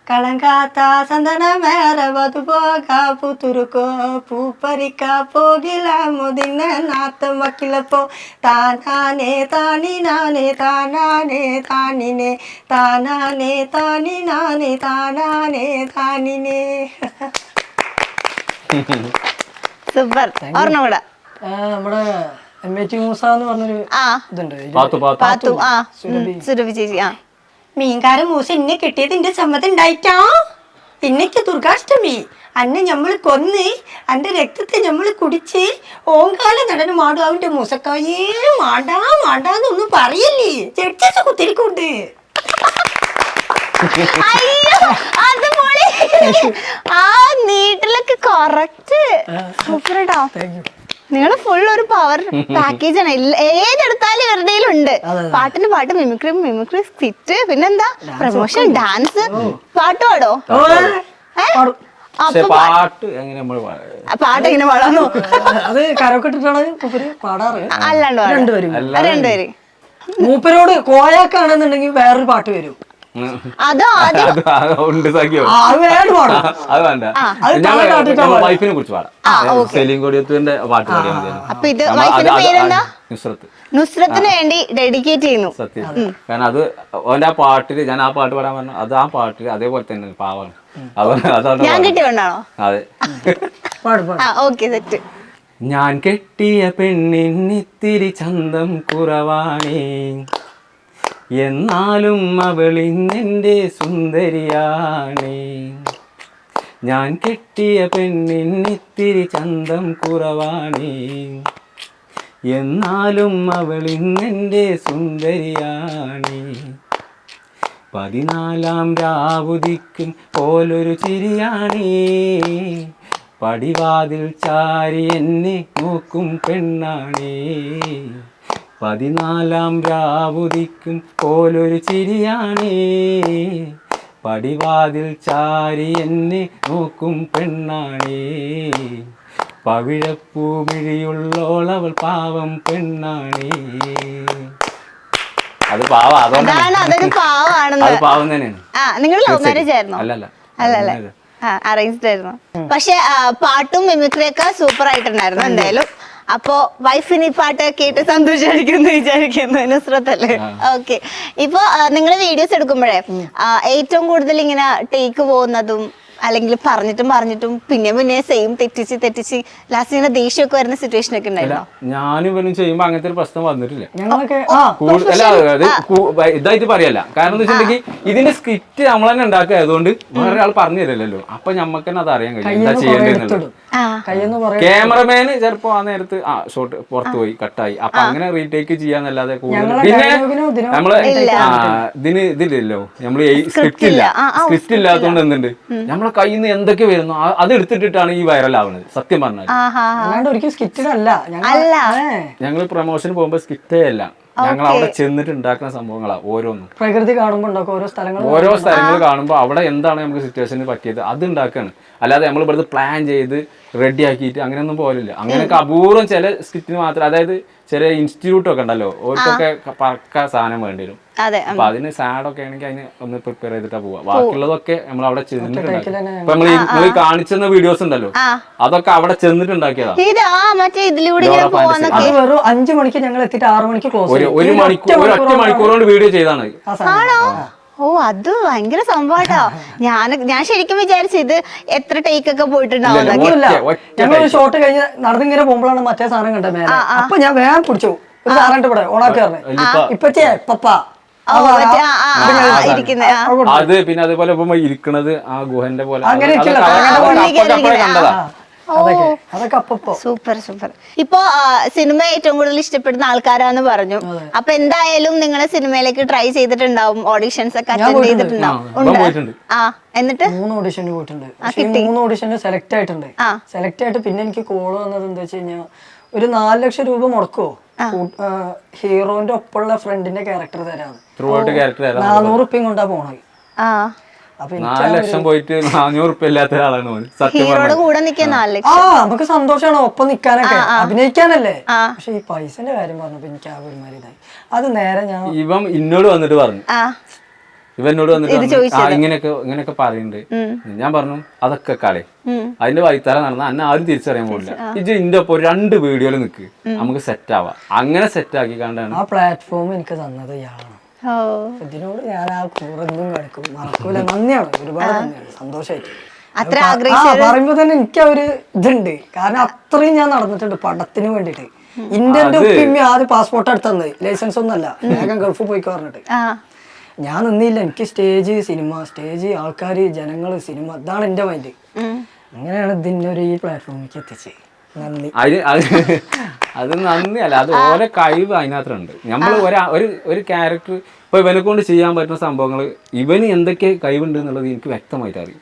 Speaker 5: கலங்காத்தா சந்தன மேல வது போகா புத்துருக்கோ பூ பறிக்கா போகிலா முதின நாத்து மக்கிலப்போ தானானே தானி நானே தானானே தானினே தானானே தானி நானே தாനാനേ താനിനേ.
Speaker 3: സൂപ്പർ. ഓർമ്മ കൂടെ
Speaker 5: നമ്മുടെ MAT മൂസ എന്ന് പറഞ്ഞൊരു ഇതുണ്ട്,
Speaker 3: സുരഭി ചേച്ചി.
Speaker 5: മീൻകാരൻ മൂസ എന്നെ കിട്ടിയത് എന്റെ സമ്മതം ഉണ്ടായിട്ടാ. ഇന്നേക്ക് ദുർഗാഷ്ടമി അന്നെ ഞമ്മള് കൊന്ന് അന്റെ രക്തത്തെ ഞമ്മള് കുടിച്ച് ഓങ്കാല നടന് മാടും. അവന്റെ മൂസക്കായേ മാണ്ടാന്നൊന്നും പറയല്ലേ, ജഡ്ജസ് കുത്തിരിക്കൊണ്ട്.
Speaker 3: ആ നീട്ടിലൊക്കെ കറക്റ്റ്. സൂപ്പർട്ടോ. നിങ്ങള് ഫുൾ ഒരു പവർ പാക്കേജ് ആണ്. ഏതെടുത്താലും ഇവരുടെയിലും ഉണ്ട്. പാട്ടിന് പാട്ട്, മിമിക്രി സ്കിറ്റ്, പിന്നെന്താ പ്രമോഷൻ, ഡാൻസ്. പാട്ട് പാടോ?
Speaker 1: പാട്ട് എങ്ങനെ
Speaker 3: പാടാന്നോ?
Speaker 5: അത് കരക്കെട്ടിട്ടാണ് പാടാറ്.
Speaker 3: അല്ലാണ്ട് രണ്ടുപേര്.
Speaker 5: മൂപ്പരോട് കോയാക്കാണെന്നുണ്ടെങ്കിൽ വേറൊരു പാട്ട് വരും.
Speaker 3: അതോ ആദ്യം
Speaker 1: ഉണ്ട് സഖ്യോ
Speaker 5: അത് വേണ്ട പാടും.
Speaker 1: അത് വേണ്ട
Speaker 5: അത് താഴെ കാട്ടിട്ടാ
Speaker 1: ഞങ്ങൾ വൈഫിനെ കുറിച്ച് പാടാം സലീം കൊടിയത്തിന്റെ പാട്ട് പാടിയാൽ മതി
Speaker 3: അപ്പൊ ഇത് വൈഫിന്റെ പേരെന്താ?
Speaker 1: നുസ്രത്ത്.
Speaker 3: നുസ്രത്തിന് വേണ്ടി ഡെഡിക്കേറ്റ് ചെയ്യുന്നു.
Speaker 1: സത്യം. കാരണം അത് ഓന്റെ ആ പാട്ടില് ഞാൻ ആ പാട്ട് പാടാൻ പറഞ്ഞു അത് ആ പാട്ടില് അതേപോലെ തന്നെ പാവാണ് അതാണ്
Speaker 3: ഞാൻ കിട്ടിയോണ്ടാണോ?
Speaker 1: അതെ.
Speaker 5: പാടും പാടും.
Speaker 3: Okay set.
Speaker 1: ഞാൻ കെട്ടിയ പെണ്ണിന്നിത്തിരി ചന്തം കുറവാണേ എന്നാലും അവളിന്നെൻ്റെ സുന്ദരിയാണേ. ഞാൻ കെട്ടിയ പെണ്ണിന്നിത്തിരി ചന്തം കുറവാണേ എന്നാലും അവളിന്നെൻ്റെ സുന്ദരിയാണേ. 14 രാവുദിക്കും പോലൊരു ചിരിയാണേ പടിവാതിൽ ചാരി എന്നെ നോക്കും പെണ്ണാണേ. 14 രാവുദിക്കും പോലൊരു ചിരിയാണേ പടിവാതിൽ ചാരി എന്നെ നോക്കും പെണ്ണാണേ. പവിഴപ്പൂമിഴിയുള്ളോളവൾ പാവം പെണ്ണാണേ. അത് പാവം
Speaker 3: അതാണ് അതൊരു പാവാണെന്ന്.
Speaker 1: അത് പാവം തന്നെയാണ്.
Speaker 3: നിങ്ങൾ ലവ് മാരേജ് ആയിരുന്നോ? അല്ലല്ലേ അറേഞ്ച്ഡ് ആയിരുന്നു. പക്ഷെ പാട്ടും മിമിക്രിയൊക്കെ സൂപ്പർ ആയിട്ടുണ്ടായിരുന്നു എന്തായാലും. അപ്പോ വൈഫിന് ഈ പാട്ട് കേട്ട് സന്തോഷമായിരിക്കും വിചാരിക്കുന്നു നുസ്രത്തല്ലേ? ഓക്കെ. ഇപ്പൊ നിങ്ങൾ വീഡിയോസ് എടുക്കുമ്പോഴേ ഏറ്റവും കൂടുതൽ ഇങ്ങനെ ടേക്ക് പോകുന്നതും അല്ലെങ്കിൽ പറഞ്ഞിട്ടും പിന്നെ സെയിം തെറ്റിച്ച് ലാസ്റ്റ് ഇങ്ങനെ ദേഷ്യമൊക്കെ വരുന്ന സിറ്റുവേഷൻ ഒക്കെ ഉണ്ടായിരുന്നു?
Speaker 1: ഞാനും ഇവനും ചെയ്യുമ്പോ അങ്ങനത്തെ ഒരു പ്രശ്നം വന്നിട്ടില്ല.
Speaker 5: ഞങ്ങളൊക്കെ
Speaker 1: ഇതായിട്ട് പറയല്ല. കാരണം എന്താ വെച്ചിട്ടുണ്ടെങ്കിൽ ഇതിന്റെ സ്ക്രിപ്റ്റ് നമ്മൾ തന്നെ ഉണ്ടാക്കുക ആയതുകൊണ്ട് വേറെ ആൾ പറഞ്ഞു തരില്ലല്ലോ. അപ്പൊ ഞമ്മക്ക് തന്നെ അത് അറിയാൻ കഴിയും എന്താ ചെയ്യേണ്ടത്. ക്യാമറമാന് ചിലപ്പോ ആ നേരത്ത് ഷോട്ട് പുറത്തു പോയി കട്ടായി അപ്പൊ അങ്ങനെ റീടേക്ക് ചെയ്യാന്നല്ലാതെ കൂടുതൽ പിന്നെ നമ്മള് ഇതില്ലല്ലോ നമ്മള് സ്ക്രിപ്റ്റ് ഇല്ലാത്തതുകൊണ്ട് എന്തുണ്ട് നമ്മളെ കയ്യിൽ നിന്ന് എന്തൊക്കെ വരുന്നു അത് എടുത്തിട്ടാണ് ഈ വൈറൽ ആവുന്നത്. സത്യം പറഞ്ഞാൽ ഞങ്ങൾ പ്രൊമോഷൻ പോകുമ്പോ സ്കിറ്റേ അല്ല ഞങ്ങൾ അവിടെ ചെന്നിട്ട് ഉണ്ടാക്കുന്ന സംഭവങ്ങളാ ഓരോന്നും.
Speaker 5: പ്രകൃതി കാണുമ്പോൾ
Speaker 1: ഓരോ സ്ഥലങ്ങൾ കാണുമ്പോൾ അവിടെ എന്താണ് നമുക്ക് സിറ്റുവേഷന് പറ്റിയത് അത് ഉണ്ടാക്കാണ്. അല്ലാതെ നമ്മൾ ഇവിടുത്തെ പ്ലാൻ ചെയ്ത് റെഡി ആക്കിയിട്ട് അങ്ങനെയൊന്നും പോലില്ല. അങ്ങനെയൊക്കെ അപൂർവം ചില സ്കിറ്റിന് മാത്രം. അതായത് ചില ഇൻസ്റ്റിറ്റ്യൂട്ടൊക്കെ ഉണ്ടല്ലോ ഓർക്കൊക്കെ പക്ക സാധനം വേണ്ടി വരും. അപ്പൊ അതിന് സാഡൊക്കെ ആണെങ്കിൽ അതിന് ഒന്ന് പ്രിപ്പയർ ചെയ്തിട്ടാ പോവാ. ബാക്കിയുള്ളതൊക്കെ നമ്മൾ അവിടെ ചെന്നിട്ടുണ്ടാക്കി. ഇപ്പൊ നമ്മൾ കാണിച്ചെന്ന വീഡിയോസ് ഉണ്ടല്ലോ അതൊക്കെ അവിടെ ചെന്നിട്ടുണ്ടാക്കിയതാ.
Speaker 5: 5 മണിക്ക് ഞങ്ങൾ എത്തിയിട്ട് 6 മണിക്ക് ക്ലോസ്.
Speaker 1: ഒരു മണിക്കൂർ കൊണ്ട് വീഡിയോ ചെയ്താണ്.
Speaker 3: ഓ അത് ഭയങ്കര സംഭവട്ടോ. ഞാൻ ശരിക്കും വിചാരിച്ചു ഇത് എത്ര ടേക്ക് ഒക്കെ പോയിട്ടുണ്ടാവും.
Speaker 5: ഞങ്ങൾ ഒരു ഷോട്ട് കഴിഞ്ഞ് നടന്നിങ്ങനെ പോകുമ്പോഴാണ് മറ്റേ സാധനം കണ്ടത് മേലെ. അപ്പൊ ഞാൻ വേഗം പിടിച്ചു ഒരു സാധനം ഇവിടെ ഓണാക്കി പറഞ്ഞേ ഇപ്പച്ചേ പപ്പ
Speaker 1: അത് പിന്നെ അതേപോലെ ഇരിക്കണത് ആ ഗുഹന്റെ പോലെ കണ്ടതാ.
Speaker 3: Super super. ഇപ്പൊ സിനിമ ഏറ്റവും കൂടുതൽ ഇഷ്ടപ്പെടുന്ന ആൾക്കാരാന്ന് പറഞ്ഞു. അപ്പൊ എന്തായാലും നിങ്ങളെ സിനിമയിലേക്ക് ട്രൈ ചെയ്തിട്ടുണ്ടാവും, ഓഡിഷൻസ് ഒക്കെ അറ്റൻഡ് ചെയ്തിട്ടുണ്ടാവും. എന്നിട്ട്
Speaker 5: 3 ഓഡിഷന് പോയിട്ടുണ്ട്. 3 ഓഡിഷന് സെലക്ട് ആയിട്ടുണ്ട്. സെലക്ട് ആയിട്ട് പിന്നെ എനിക്ക് കോള് വന്നത് എന്താ വെച്ച് കഴിഞ്ഞാൽ ഒരു 4 ലക്ഷം രൂപ മുടക്കുവോ ഹീറോന്റെ ഒപ്പമുള്ള ഫ്രണ്ടിന്റെ ക്യാരക്ടർ തരാണ്. 400 ഉറുപ്പ്യം കൊണ്ടാ പോണത്.
Speaker 1: 4 ലക്ഷം പോയിട്ട് 400 ഉറുപ്പ്യ ഇല്ലാത്ത ഒരാളാണ്.
Speaker 5: നമുക്ക് സന്തോഷമാണ് ഒപ്പം നിക്കാനൊക്കെ, അഭിനയിക്കാനല്ലേ. പക്ഷെ ഈ പൈസന്റെ കാര്യം പറഞ്ഞപ്പോ എനിക്ക് ആ ഒരുമാതിരി ഇതായി. അത് നേരെ ഞാൻ
Speaker 1: ഇവൻ എന്നോട് വന്നിട്ട് പറഞ്ഞു ഇങ്ങനെയൊക്കെ പറയുന്നുണ്ട്. ഞാൻ പറഞ്ഞു അതൊക്കെ കളി അതിന്റെ വൈത്താര നടന്ന അന്നെ ആരും തിരിച്ചറിയാൻ പോകില്ല. ഇത് ഇന്റെ ഒപ്പം 2 വീഡിയോയിൽ നിൽക്ക് നമുക്ക് സെറ്റ് ആവാം. അങ്ങനെ സെറ്റ് ആക്കി കണ്ടാണ്
Speaker 5: ആ പ്ലാറ്റ്ഫോം എനിക്ക് തന്നത് ഇയാളാണ്. ഇതിനോട് ഞാൻ ആ കൂറൊന്നും കളിക്കും മറക്കൂല. നന്ദിയാണ്, ഒരുപാട് നന്ദിയാണ്, സന്തോഷമായിട്ട് പറയുമ്പോ തന്നെ എനിക്ക് ഒരു ഇതുണ്ട്. കാരണം അത്രയും ഞാൻ നടന്നിട്ടുണ്ട് പടത്തിന് വേണ്ടിട്ട്. ഇന്ത്യന്റെ ഉപ്പിമ്മ ആദ്യം പാസ്പോർട്ട് എടുത്തത് ലൈസൻസ് ഒന്നല്ല, വേഗം ഗൾഫ് പോയിക്കോ പറഞ്ഞിട്ട് ഞാൻ നിന്നില്ല. എനിക്ക് സ്റ്റേജ്, സിനിമ, സ്റ്റേജ്, ആൾക്കാര്, ജനങ്ങള്, സിനിമ, ഇതാണ് എന്റെ മൈൻഡ്. അങ്ങനെയാണ് ഇതിനൊരു ഈ പ്ലാറ്റ്ഫോമിലേക്ക് എത്തിച്ചത്. നന്ദി.
Speaker 1: അത് നന്ദിയല്ല, അത് ഓരോ കഴിവ് അതിനകത്തുണ്ട്. നമ്മൾ ഒരു ക്യാരക്ടർ ഇപ്പൊ ഇവനെ കൊണ്ട് ചെയ്യാൻ പറ്റുന്ന സംഭവങ്ങൾ ഇവന് എന്തൊക്കെ കഴിവുണ്ട് എന്നുള്ളത് എനിക്ക് വ്യക്തമായിട്ട് അറിയും.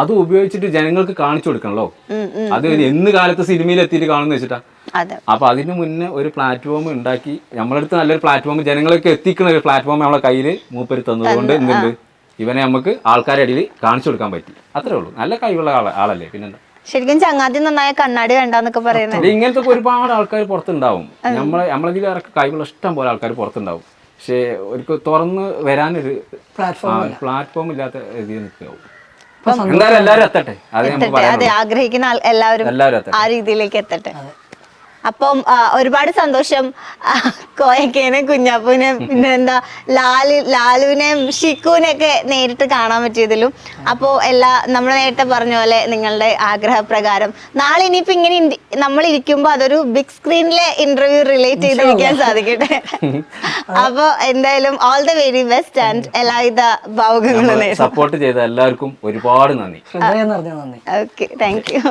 Speaker 1: അത് ഉപയോഗിച്ചിട്ട് ജനങ്ങൾക്ക് കാണിച്ചു കൊടുക്കണല്ലോ. അത് എന്ന് കാലത്ത് സിനിമയിൽ എത്തിയിട്ട് കാണുന്ന വെച്ചിട്ടാ. അപ്പൊ അതിന് മുന്നേ ഒരു പ്ലാറ്റ്ഫോം ഉണ്ടാക്കി നമ്മളടുത്ത് നല്ലൊരു പ്ലാറ്റ്ഫോം ജനങ്ങൾക്ക് എത്തിക്കുന്ന ഒരു പ്ലാറ്റ്ഫോം നമ്മളെ കയ്യിൽ മൂപ്പര് തന്നത് കൊണ്ട് എന്തുണ്ട് ഇവനെ നമുക്ക് ആൾക്കാരുടെ ഇടയിൽ കാണിച്ചു കൊടുക്കാൻ പറ്റി. അത്രേ ഉള്ളൂ. നല്ല കഴിവുള്ള ആളല്ലേ. പിന്നെന്താ
Speaker 3: ശരിക്കും ചങ്ങാതി നന്നായ കണ്ണാടി വേണ്ടെന്നൊക്കെ പറയുന്നത്.
Speaker 1: ഇങ്ങനത്തെ ഒരുപാട് ആൾക്കാർ പുറത്തുണ്ടാവും. നമ്മളതിലേറെ കഴിവുള്ള ഇഷ്ടം പോലെ ആൾക്കാർ പുറത്തുണ്ടാവും. പക്ഷേ ഒരു തുറന്ന് വരാനൊരു പ്ലാറ്റ്ഫോം ഇല്ലാത്ത രീതിയിൽ നിൽക്കാവും. എന്തായാലും എല്ലാവരും എത്തട്ടെ, അത് നമുക്ക്
Speaker 3: എത്തട്ടെ,
Speaker 1: പറയാം.
Speaker 3: അതെ, ആഗ്രഹിക്കുന്ന എല്ലാവരും
Speaker 1: എല്ലാവരും
Speaker 3: ആ രീതിയിലേക്ക് എത്തട്ടെ. അപ്പം ഒരുപാട് സന്തോഷം കോയക്കേനെ, കുഞ്ഞാപ്പൂനെ, പിന്നെ എന്താ ലാലുവിനെയും ഷിക്കുവിനെയൊക്കെ നേരിട്ട് കാണാൻ പറ്റിയതിലും. അപ്പോൾ നമ്മൾ നേരത്തെ പറഞ്ഞ പോലെ നിങ്ങളുടെ ആഗ്രഹപ്രകാരം നാളെ ഇനിയിപ്പോ ഇങ്ങനെ നമ്മൾ ഇരിക്കുമ്പോൾ അതൊരു ബിഗ് സ്ക്രീനിലെ ഇന്റർവ്യൂ റിലേറ്റ് ചെയ്തിരിക്കാൻ സാധിക്കട്ടെ. അപ്പൊ എന്തായാലും all the very best and എല്ലാവിധ ഭാവുകങ്ങളും
Speaker 1: സപ്പോർട്ട് ചെയ്ത എല്ലാവർക്കും ഒരുപാട് നന്ദി.
Speaker 3: Okay, thank you.